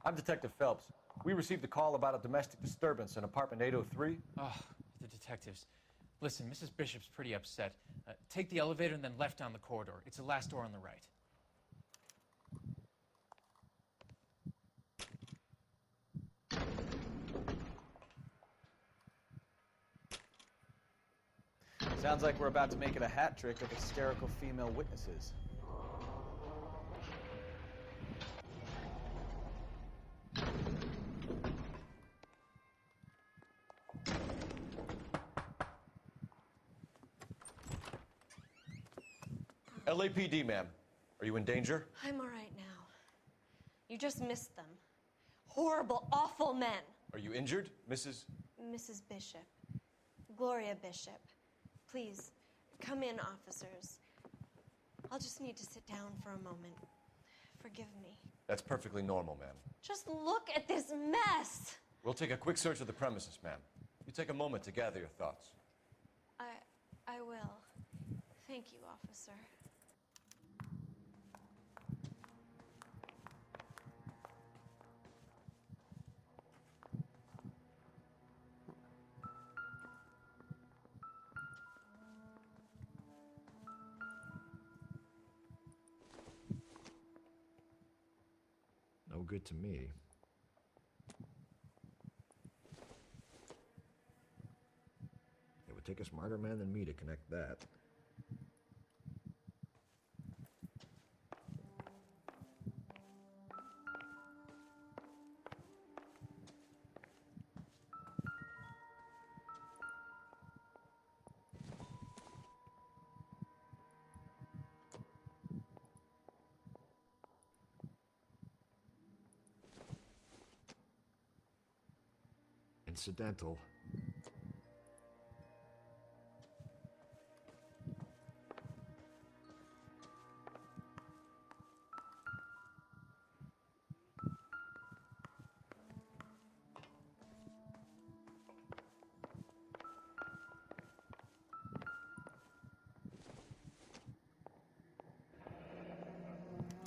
I'm Detective Phelps. We received a call about a domestic disturbance in apartment 803. Oh, the detectives. Listen, Mrs. Bishop's pretty upset. Take the elevator and then left down the corridor. It's the last door on the right. Sounds like we're about to make it a hat trick of hysterical female witnesses. LAPD, ma'am. Are you in danger? I'm all right now. You just missed them. Horrible, awful men. Are you injured, Mrs.? Mrs. Bishop. Gloria Bishop. Please, come in, officers. I'll just need to sit down for a moment. Forgive me. That's perfectly normal, ma'am. Just look at this mess! We'll take a quick search of the premises, ma'am. You take a moment to gather your thoughts. I will. Thank you, officer. No good to me. It would take a smarter man than me to connect that. Incidental.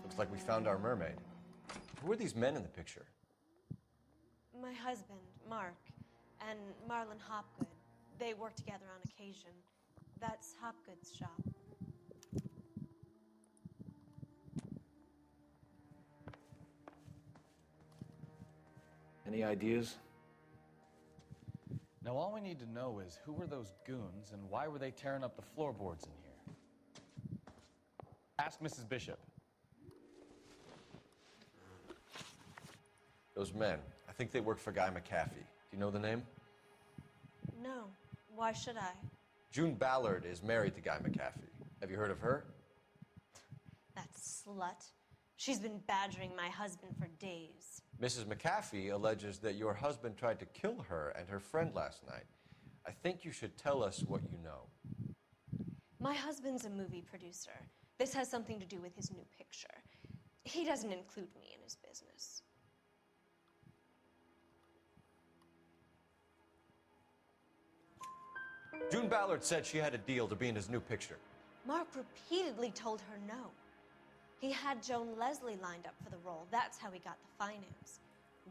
Looks like we found our mermaid. Who are these men in the picture? My husband, Mark, and Marlon Hopgood. They work together on occasion. That's Hopgood's shop. Any ideas? Now all we need to know is who were those goons and why were they tearing up the floorboards in here? Ask Mrs. Bishop. Those men, I think they work for Guy McAfee. Do you know the name? No. Why should I? June Ballard is married to Guy McAfee. Have you heard of her? That slut. She's been badgering my husband for days. Mrs. McAfee alleges that your husband tried to kill her and her friend last night. I think you should tell us what you know. My husband's a movie producer. This has something to do with his new picture. He doesn't include me in his business. June Ballard said she had a deal to be in his new picture. Mark repeatedly told her no. He had Joan Leslie lined up for the role. That's how he got the finance.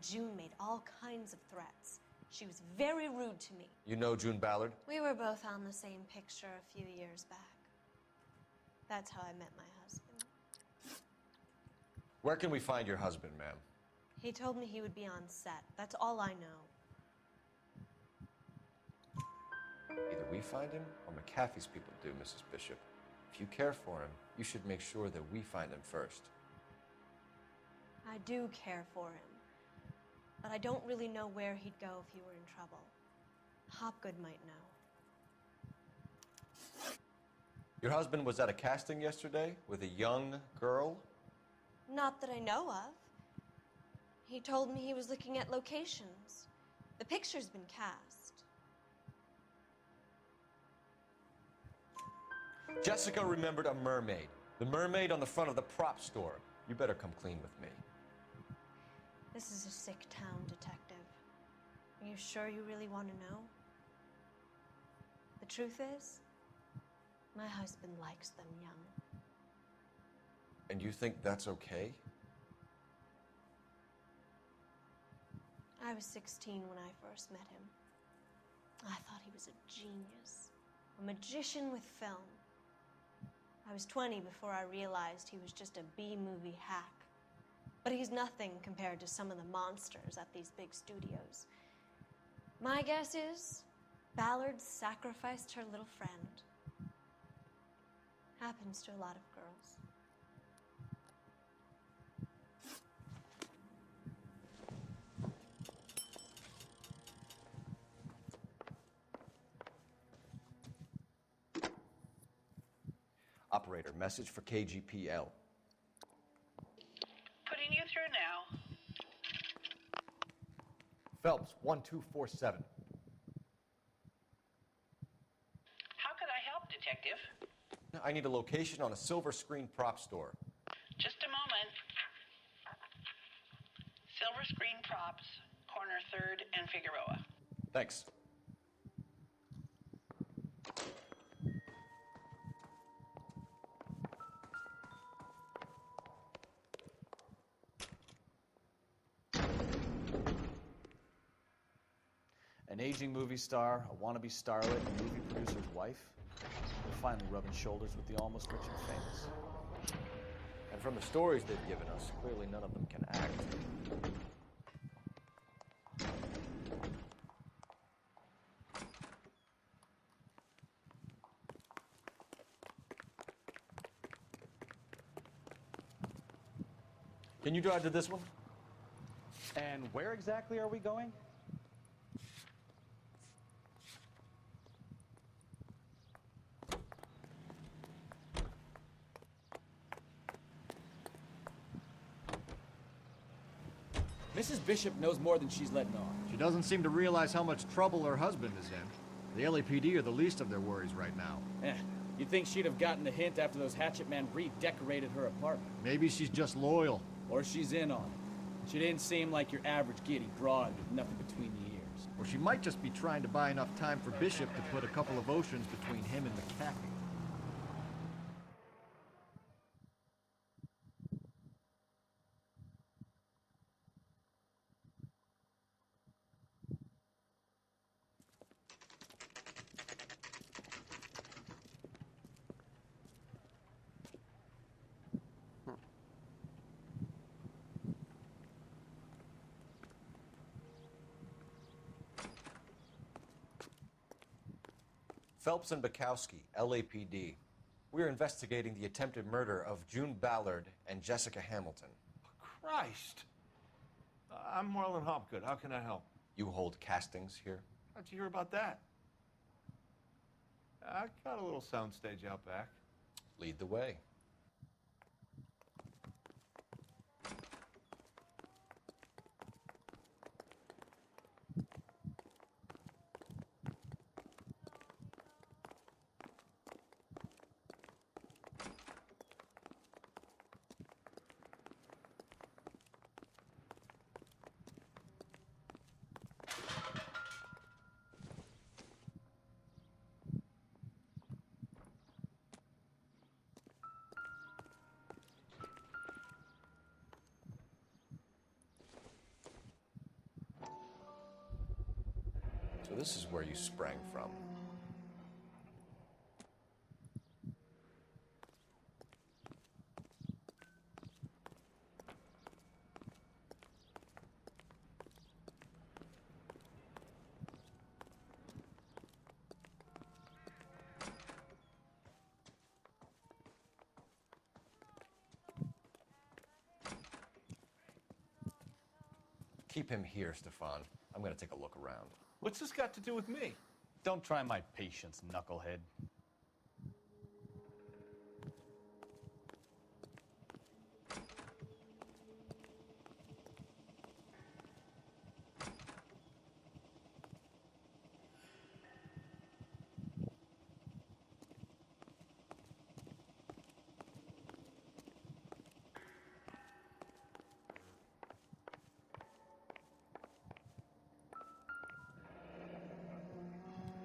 June made all kinds of threats. She was very rude to me. You know June Ballard? We were both on the same picture a few years back. That's how I met my husband. Where can we find your husband, ma'am? He told me he would be on set. That's all I know. Either we find him or McAfee's people do, Mrs. Bishop. If you care for him, you should make sure that we find him first. I do care for him, but I don't really know where he'd go if he were in trouble. Hopgood might know. Your husband was at a casting yesterday with a young girl? Not that I know of. He told me he was looking at locations. The picture's been cast. Jessica remembered a mermaid. The mermaid on the front of the prop store. You better come clean with me. This is a sick town, detective. Are you sure you really want to know? The truth is, my husband likes them young. And you think that's okay? I was 16 when I first met him. I thought he was a genius, a magician with film. I was 20 before I realized he was just a B-movie hack. But he's nothing compared to some of the monsters at these big studios. My guess is Ballard sacrificed her little friend. Happens to a lot of girls. Operator, message for KGPL. Putting you through now. Phelps, 1247. How could I help, Detective? I need a location on a silver screen prop store. Just a moment. Silver Screen Props, corner 3rd and Figueroa. Thanks. An aging movie star, a wannabe starlet, a movie producer's wife. They're finally rubbing shoulders with the almost rich and famous. And from the stories they've given us, clearly none of them can act. Can you drive to this one? And where exactly are we going? Mrs. Bishop knows more than she's letting on. She doesn't seem to realize how much trouble her husband is in. The LAPD are the least of their worries right now. You'd think she'd have gotten the hint after those hatchet men redecorated her apartment. Maybe she's just loyal. Or she's in on it. She didn't seem like your average giddy broad with nothing between the ears. Or she might just be trying to buy enough time for Bishop to put a couple of oceans between him and McAfee. Phelps and Bukowski, LAPD. We're investigating the attempted murder of June Ballard and Jessica Hamilton. Christ. I'm Marlon Hopgood. How can I help? You hold castings here? How'd you hear about that? I got a little soundstage out back. Lead the way. So this is where you sprang from. Keep him here, Stefan. I'm gonna take a look around. What's this got to do with me? Don't try my patience, knucklehead.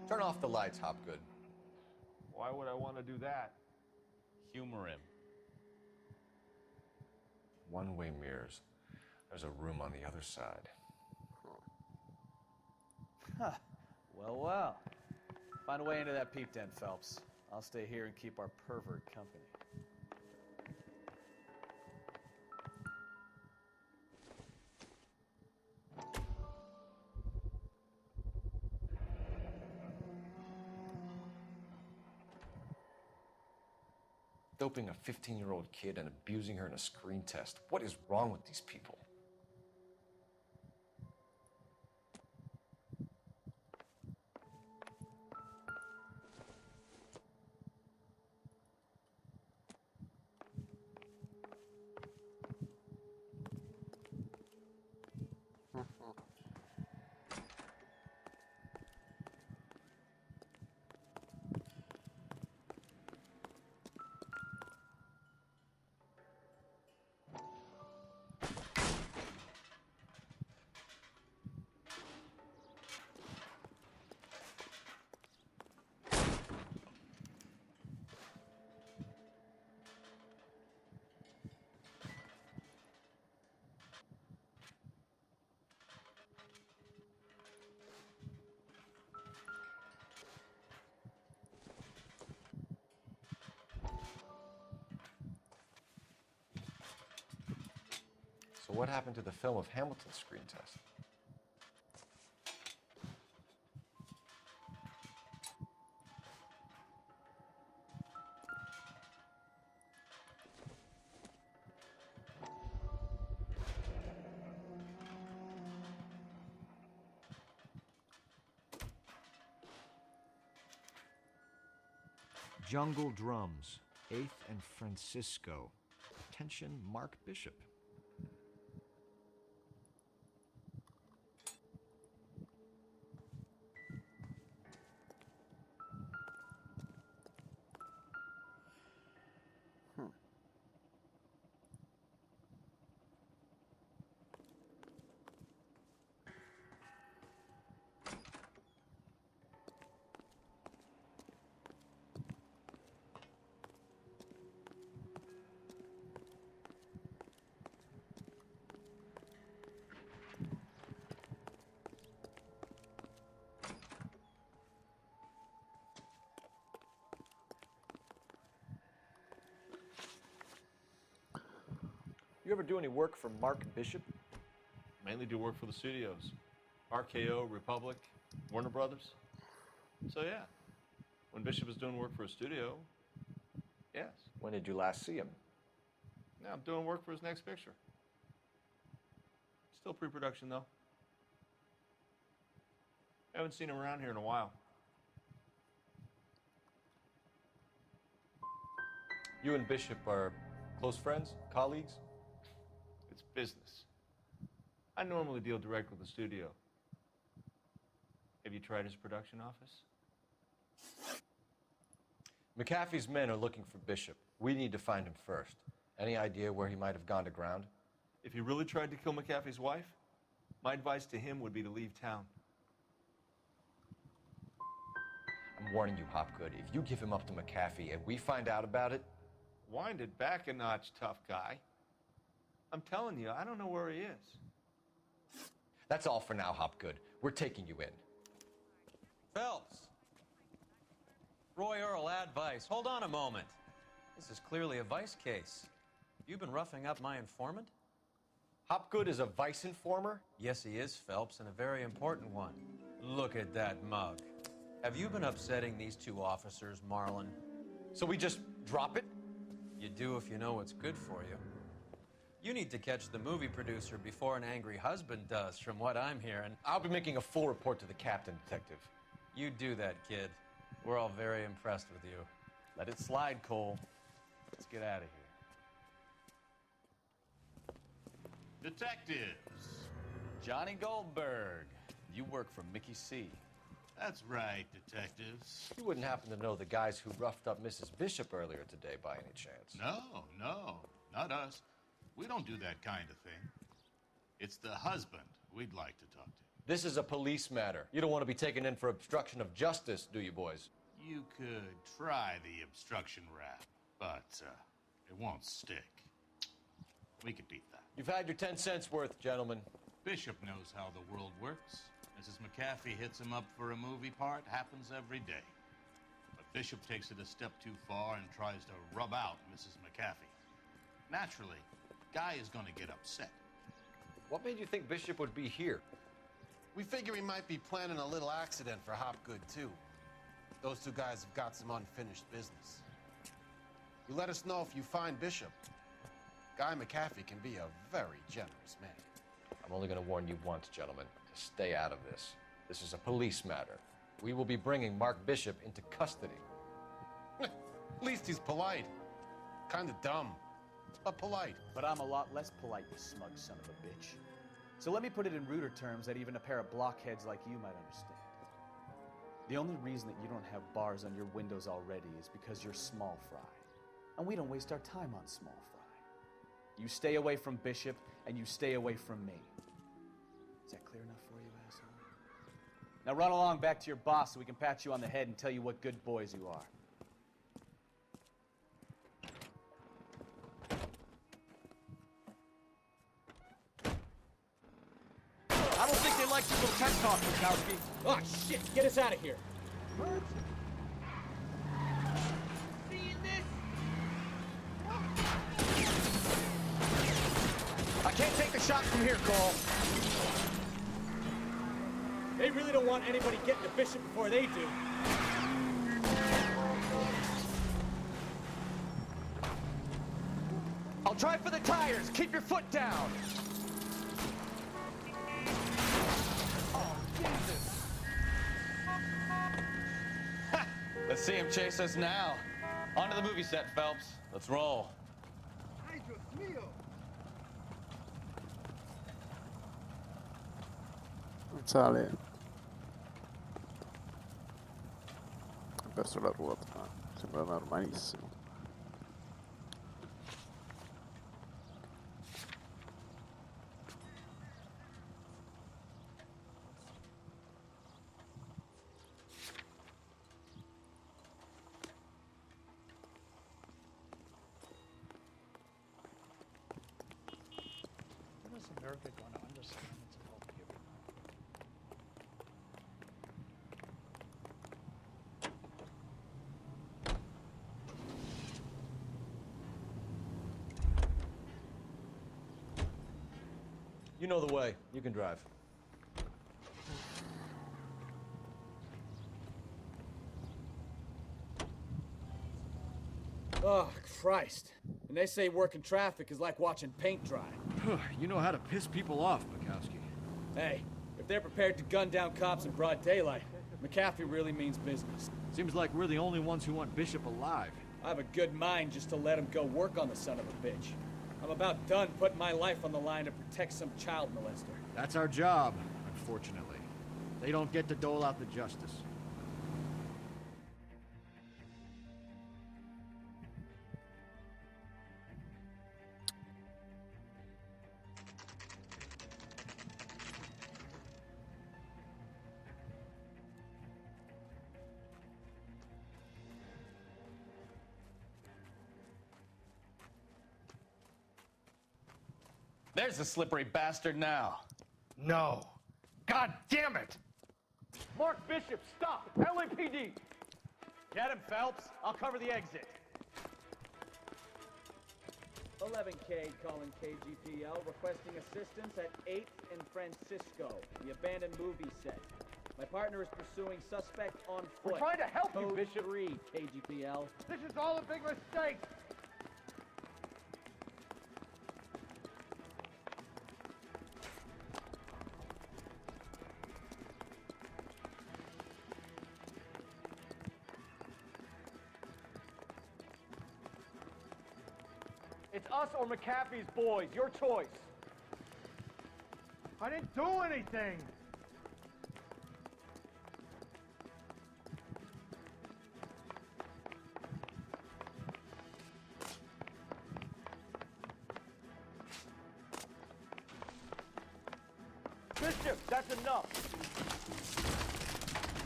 Turn off the lights, Hopgood. Why would I want to do that? Humor him. One-way mirrors. There's a room on the other side. Huh. Well, well. Find a way into that peep den, Phelps. I'll stay here and keep our pervert company. Doping a 15-year-old kid and abusing her in a screen test. What is wrong with these people? So what happened to the film of Hamilton's screen test? Jungle Drums, 8th and Francisco. Attention, Mark Bishop. You ever do any work for Mark Bishop? Mainly do work for the studios. RKO, Republic, Warner Brothers. So yeah, when Bishop is doing work for a studio, yes. When did you last see him? Now I'm doing work for his next picture. Still pre-production, though. Haven't seen him around here in a while. You and Bishop are close friends, colleagues? It's business. I normally deal direct with the studio. Have you tried his production office? McAfee's men are looking for Bishop. We need to find him first. Any idea where he might have gone to ground? If he really tried to kill McAfee's wife, my advice to him would be to leave town. I'm warning you, Hopgood. If you give him up to McAfee and we find out about it... Wind it back a notch, tough guy. I'm telling you, I don't know where he is. That's all for now, Hopgood. We're taking you in. Phelps! Roy Earl, advice. Hold on a moment. This is clearly a vice case. You've been roughing up my informant? Hopgood is a vice informer? Yes, he is, Phelps, and a very important one. Look at that mug. Have you been upsetting these two officers, Marlin? So we just drop it? You do if you know what's good for you. You need to catch the movie producer before an angry husband does, from what I'm hearing. I'll be making a full report to the captain, Detective. You do that, kid. We're all very impressed with you. Let it slide, Cole. Let's get out of here. Detectives. Johnny Goldberg. You work for Mickey C. That's right, detectives. You wouldn't happen to know the guys who roughed up Mrs. Bishop earlier today by any chance? No, not us. We don't do that kind of thing. It's the husband we'd like to talk to. This is a police matter. You don't want to be taken in for obstruction of justice, do you, boys? You could try the obstruction rap, but it won't stick. We could beat that. You've had your 10 cents worth, gentlemen. Bishop knows how the world works. Mrs. McAfee hits him up for a movie part, happens every day. But Bishop takes it a step too far and tries to rub out Mrs. McAfee. Naturally, Guy is going to get upset. What made you think Bishop would be here? We figure he might be planning a little accident for Hopgood, too. Those two guys have got some unfinished business. You let us know if you find Bishop. Guy McAfee can be a very generous man. I'm only going to warn you once, gentlemen. To stay out of this. This is a police matter. We will be bringing Mark Bishop into custody. At least he's polite. Kind of dumb, but polite. But I'm a lot less polite, you smug son of a bitch. So let me put it in ruder terms that even a pair of blockheads like you might understand. The only reason that you don't have bars on your windows already is because you're small fry. And we don't waste our time on small fry. You stay away from Bishop, and you stay away from me. Is that clear enough for you, asshole? Now run along back to your boss so we can pat you on the head and tell you what good boys you are. I don't think they like your little pep talk, Bukowski. Oh, shit! Get us out of here! I can't take the shot from here, Cole. They really don't want anybody getting to Bishop before they do. I'll try for the tires. Keep your foot down. Oh, Jesus. Let's see him chase us now. Onto the movie set, Phelps. Let's roll. Sale. Ho perso la ruota, ma sembra normalissimo. When is America going to understand it's about giving? You know the way. You can drive. Oh, Christ. And they say working traffic is like watching paint dry. You know how to piss people off, Mikowski. Hey, if they're prepared to gun down cops in broad daylight, McAfee really means business. Seems like we're the only ones who want Bishop alive. I have a good mind just to let him go work on the son of a bitch. I'm about done putting my life on the line to protect some child molester. That's our job, unfortunately. They don't get to dole out the justice. There's the slippery bastard now. No. God damn it! Mark Bishop, stop! LAPD! Get him, Phelps. I'll cover the exit. 11K calling KGPL, requesting assistance at 8th and Francisco, the abandoned movie set. My partner is pursuing suspect on foot. We're trying to help you, Code Bishop. 3, KGPL. This is all a big mistake! It's us or McAfee's boys. Your choice. I didn't do anything! Bishop, that's enough.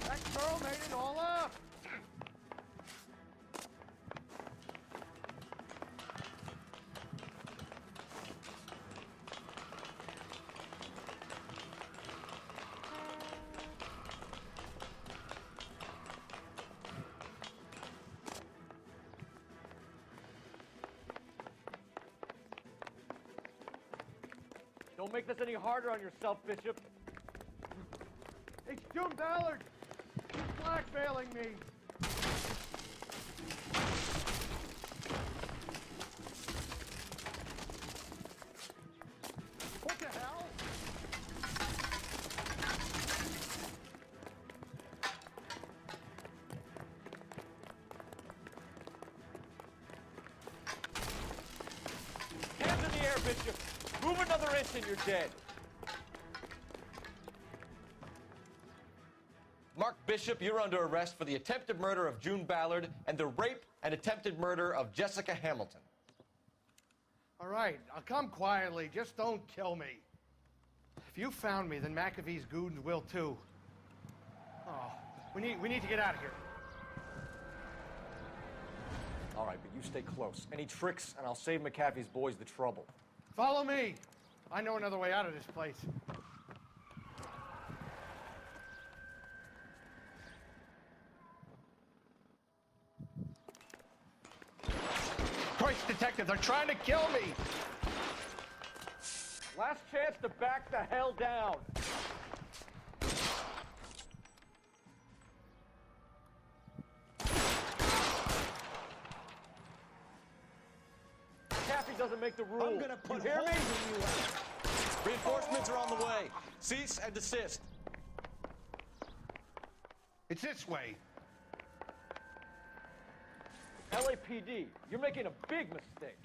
That girl made it all up! Don't make this any harder on yourself, Bishop. It's June Ballard! He's blackmailing me! What the hell? Hands in the air, Bishop. Move another inch and you're dead. Mark Bishop, you're under arrest for the attempted murder of June Ballard and the rape and attempted murder of Jessica Hamilton. All right, I'll come quietly. Just don't kill me. If you found me, then McAfee's goons will too. Oh, we need to get out of here. All right, but you stay close. Any tricks, and I'll save McAfee's boys the trouble. Follow me. I know another way out of this place. Christ, detective, they're trying to kill me! Last chance to back the hell down. McAfee doesn't make the rules. I'm gonna put you hear me? holes in you. Reinforcements are on the way. Cease and desist. It's this way. LAPD, you're making a big mistake.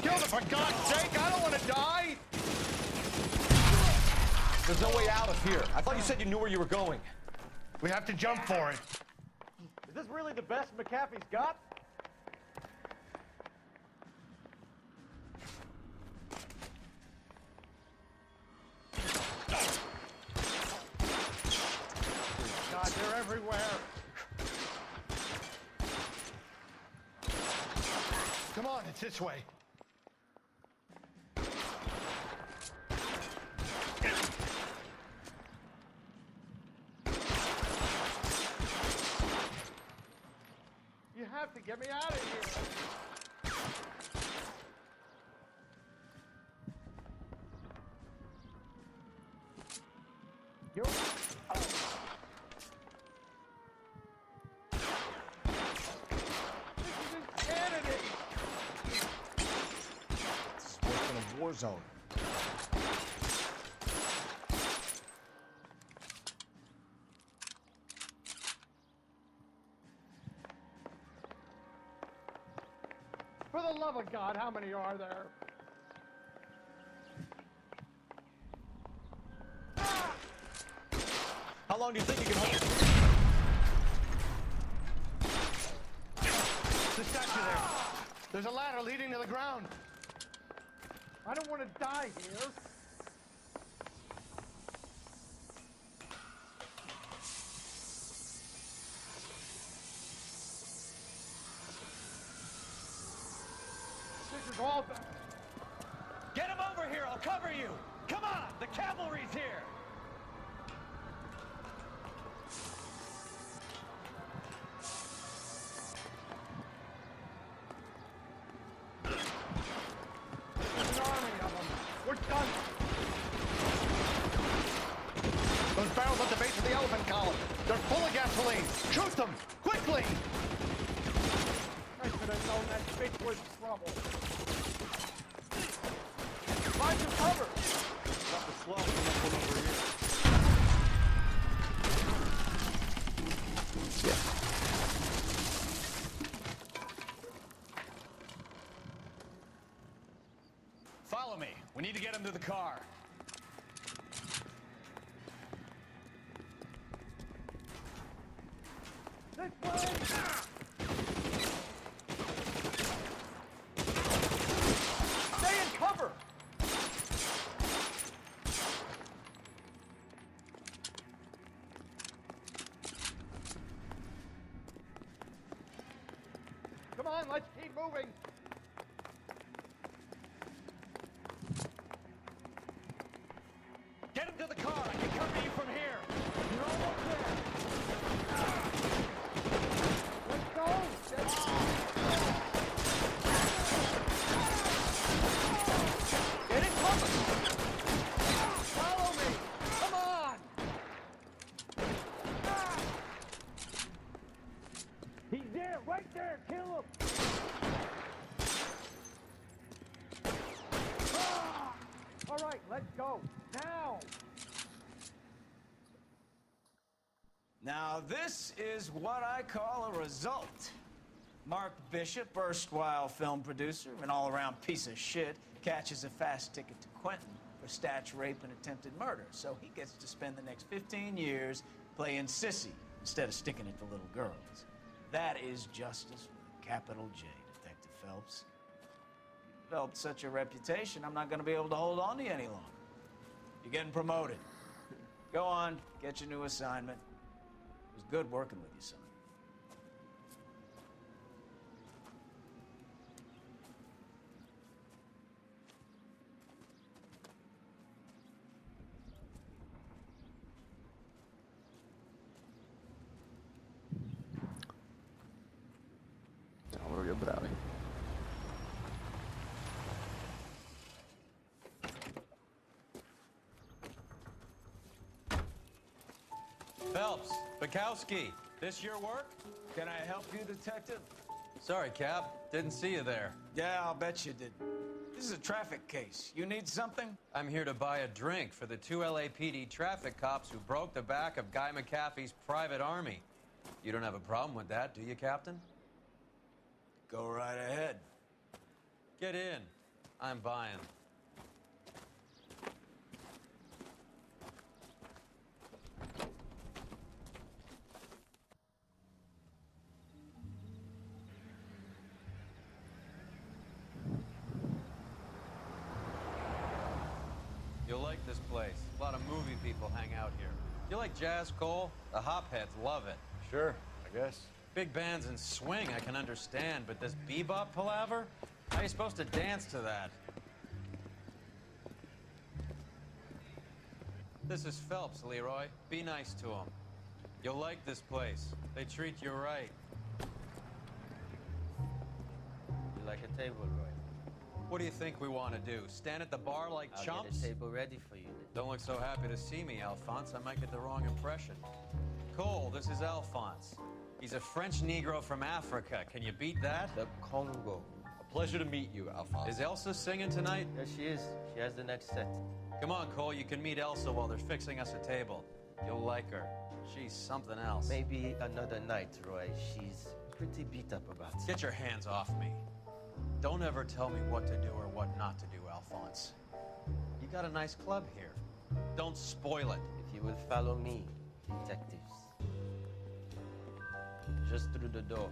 Kill them, for God's sake! I don't want to die! There's no way out of here. I thought you said you knew where you were going. We have to jump for it. Is this really the best McAfee's got? God, they're everywhere. Come on, it's this way. You have to get me out of here. You're... This is insanity! zone. For the love of God, how many are there? How long do you think you can hold? The statue there. There's a ladder leading to the ground. I don't want to die here. This is all bad. Get him over here, I'll cover you! Come on, the cavalry's here! There's an army of them. We're done. Those barrels at the base of the elephant column. They're full of gasoline. Shoot them! Quickly! I should have known that bitch was trouble. Find some cover! Got the slow from over here. Follow me. We need to get him to the car. This way! Stay in cover! Come on, let's keep moving! Get him to the car. I can cover you from here. You're almost there. Let's go! Get in cover! Follow me! Come on! He's there, right there! Kill him! All right, let's go. Now! Now, this is what I call a result. Mark Bishop, erstwhile film producer and all-around piece of shit, catches a fast ticket to Quentin for statch rape and attempted murder. So he gets to spend the next 15 years playing sissy instead of sticking it to little girls. That is justice with a capital J, Detective Phelps. You've developed such a reputation, I'm not going to be able to hold on to you any longer. You're getting promoted. Go on, get your new assignment. It was good working with you, son. Siamo proprio bravi. Phelps, Bukowski, this your work? Can I help you, Detective? Sorry, Cap. Didn't see you there. Yeah, I'll bet you did. This is a traffic case. You need something? I'm here to buy a drink for the 2 LAPD traffic cops who broke the back of Guy McAfee's private army. You don't have a problem with that, do you, Captain? Go right ahead. Get in. I'm buying. You'll like this place. A lot of movie people hang out here. You like jazz, Cole? The hopheads love it. Sure, I guess. Big bands and swing I can understand, but this bebop palaver? How are you supposed to dance to that? This is Phelps, Leroy. Be nice to him. You'll like this place. They treat you right. You like a table, Roy? What do you think we want to do? Stand at the bar like I'll chumps? get a table ready for you. Don't look so happy to see me, Alphonse. I might get the wrong impression. Cole, this is Alphonse. He's a French Negro from Africa. Can you beat that? The Congo, a Pleasure to meet you, Alphonse. Is Elsa singing tonight? Yes, she is. She has the next set. Come on, Cole, you can meet Elsa while they're fixing us a table. You'll like her. She's something else. Maybe another night, Roy. She's pretty beat up about it. Get your hands off me. Don't ever tell me what to do or what not to do, Alphonse. You got a nice club here. Don't spoil it. If you will follow me, detectives. Just through the door.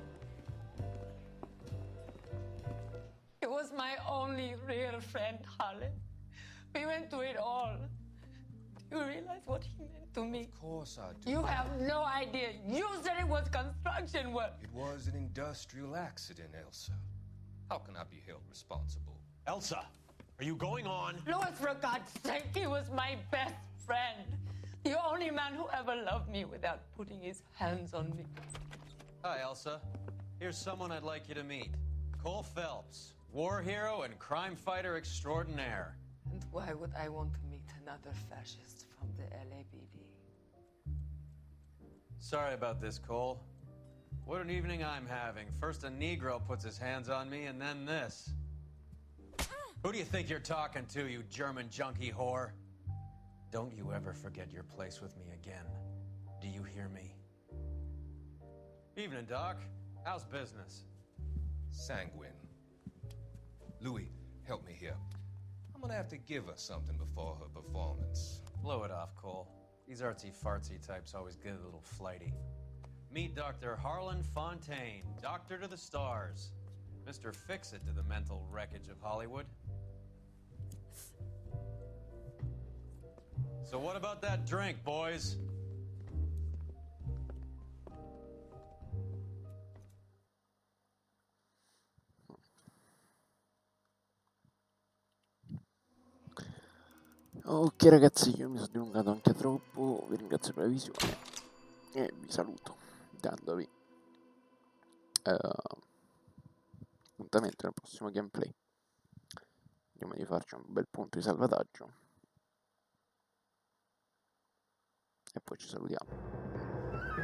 He was my only real friend, Harlan. We went through it all. Do you realize what he meant to me? Of course I do. You have no idea. You said it was construction work. It was an industrial accident, Elsa. How can I be held responsible? Elsa, are you going on? Louis, for God's sake, he was my best friend. The only man who ever loved me without putting his hands on me. Hi, Elsa. Here's someone I'd like you to meet. Cole Phelps, war hero and crime fighter extraordinaire. And why would I want to meet another fascist from the LAPD? Sorry about this, Cole. What an evening I'm having. First a Negro puts his hands on me, and then this. Who do you think you're talking to, you German junkie whore? Don't you ever forget your place with me again. Do you hear me? Evening, Doc. How's business? Sanguine. Louis, help me here. I'm gonna have to give her something before her performance. Blow it off, Cole. These artsy-fartsy types always get a little flighty. Meet Dr. Harlan Fontaine, doctor to the stars. Mr. Fix-It to the mental wreckage of Hollywood. So what about that drink, boys? Ok ragazzi, io mi sono dilungato anche troppo, vi ringrazio per la visione e vi saluto dandovi appuntamento nel prossimo gameplay. Vediamo di farci un bel punto di salvataggio e poi ci salutiamo.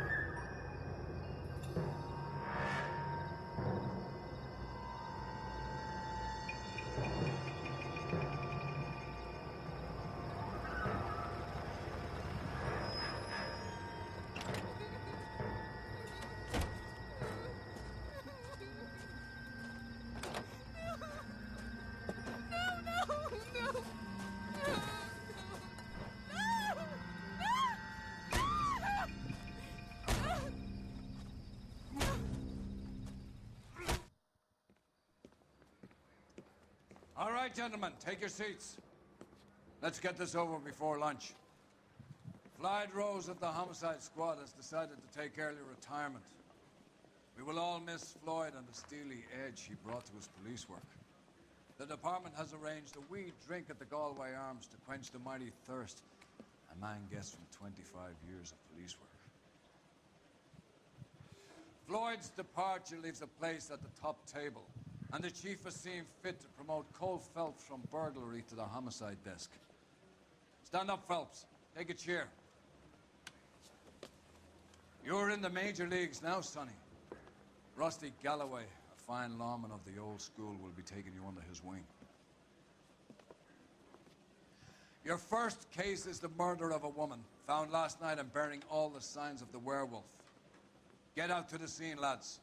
All right, gentlemen, take your seats. Let's get this over before lunch. Floyd Rose of the Homicide Squad has decided to take early retirement. We will all miss Floyd and the steely edge he brought to his police work. The department has arranged a wee drink at the Galway Arms to quench the mighty thirst a man gets from 25 years of police work. Floyd's departure leaves a place at the top table, and the chief has seen fit to promote Cole Phelps from burglary to the homicide desk. Stand up, Phelps. Take a chair. You're in the major leagues now, Sonny. Rusty Galloway, a fine lawman of the old school, will be taking you under his wing. Your first case is the murder of a woman, found last night and bearing all the signs of the werewolf. Get out to the scene, lads.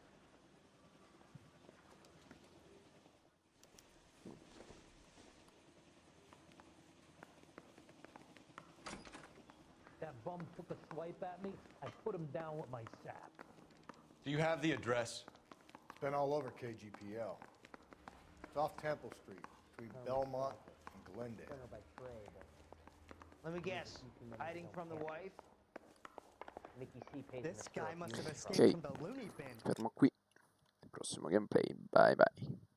That bum took a swipe at me, I put him down with my sap. Do you have the address? It's been all over KGPL. It's off Temple Street, between Belmont and Glendale. Let me guess, hiding from the wife? Mickey C pays This guy must have escaped Ok, from the loony bin. fermo qui, il prossimo gameplay, bye bye.